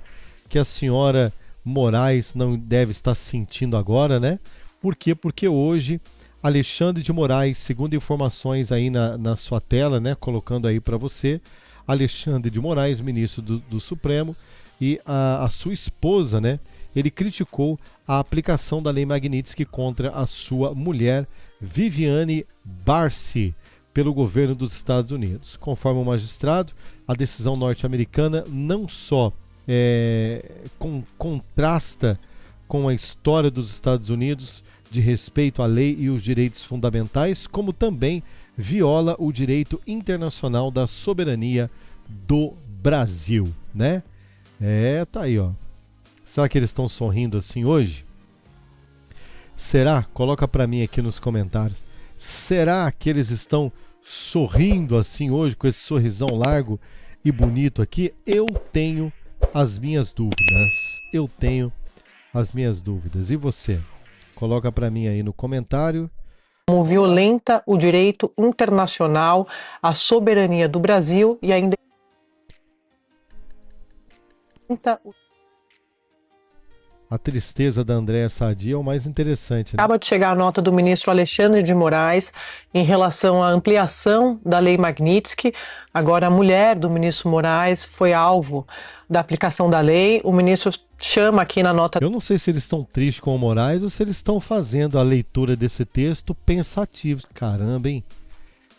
que a senhora Moraes não deve estar sentindo agora, né? Por quê? Porque hoje Alexandre de Moraes, segundo informações aí na sua tela, né, colocando aí para você, Alexandre de Moraes, ministro do Supremo, e a sua esposa, né, ele criticou a aplicação da Lei Magnitsky contra a sua mulher, Viviane Barsi, pelo governo dos Estados Unidos. Conforme o magistrado, a decisão norte-americana não só contrasta com a história dos Estados Unidos de respeito à lei e os direitos fundamentais, como também viola o direito internacional da soberania do Brasil, né? Tá aí, ó. Será que eles estão sorrindo assim hoje? Será? Coloca pra mim aqui nos comentários. Será que eles estão sorrindo assim hoje, com esse sorrisão largo e bonito aqui? Eu tenho as minhas dúvidas. Eu tenho as minhas dúvidas. E você? Coloca pra mim aí no comentário. Como violenta o direito internacional, a soberania do Brasil e a independência. A tristeza da Andréa Sadi é o mais interessante, né? Acaba de chegar a nota do ministro Alexandre de Moraes em relação à ampliação da Lei Magnitsky. Agora, a mulher do ministro Moraes foi alvo da aplicação da lei. O ministro chama aqui na nota... Eu não sei se eles estão tristes com o Moraes ou se eles estão fazendo a leitura desse texto pensativos. Caramba, hein?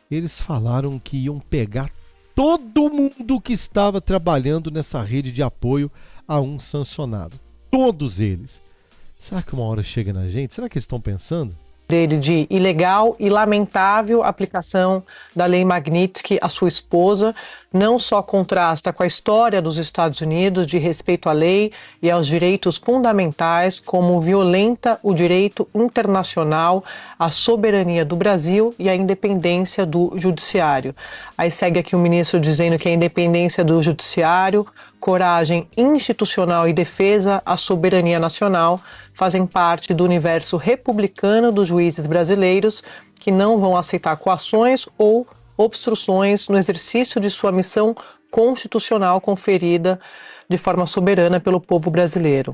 Eles falaram que iam pegar todo mundo que estava trabalhando nessa rede de apoio a um sancionado. Todos eles. Será que uma hora chega na gente? Será que eles estão pensando? Dele de ilegal e lamentável aplicação da Lei Magnitsky à sua esposa, não só contrasta com a história dos Estados Unidos de respeito à lei e aos direitos fundamentais, como violenta o direito internacional, a soberania do Brasil e a independência do judiciário. Aí segue aqui o ministro dizendo que a independência do judiciário, coragem institucional e defesa à soberania nacional fazem parte do universo republicano dos juízes brasileiros que não vão aceitar coações ou obstruções no exercício de sua missão constitucional conferida de forma soberana pelo povo brasileiro.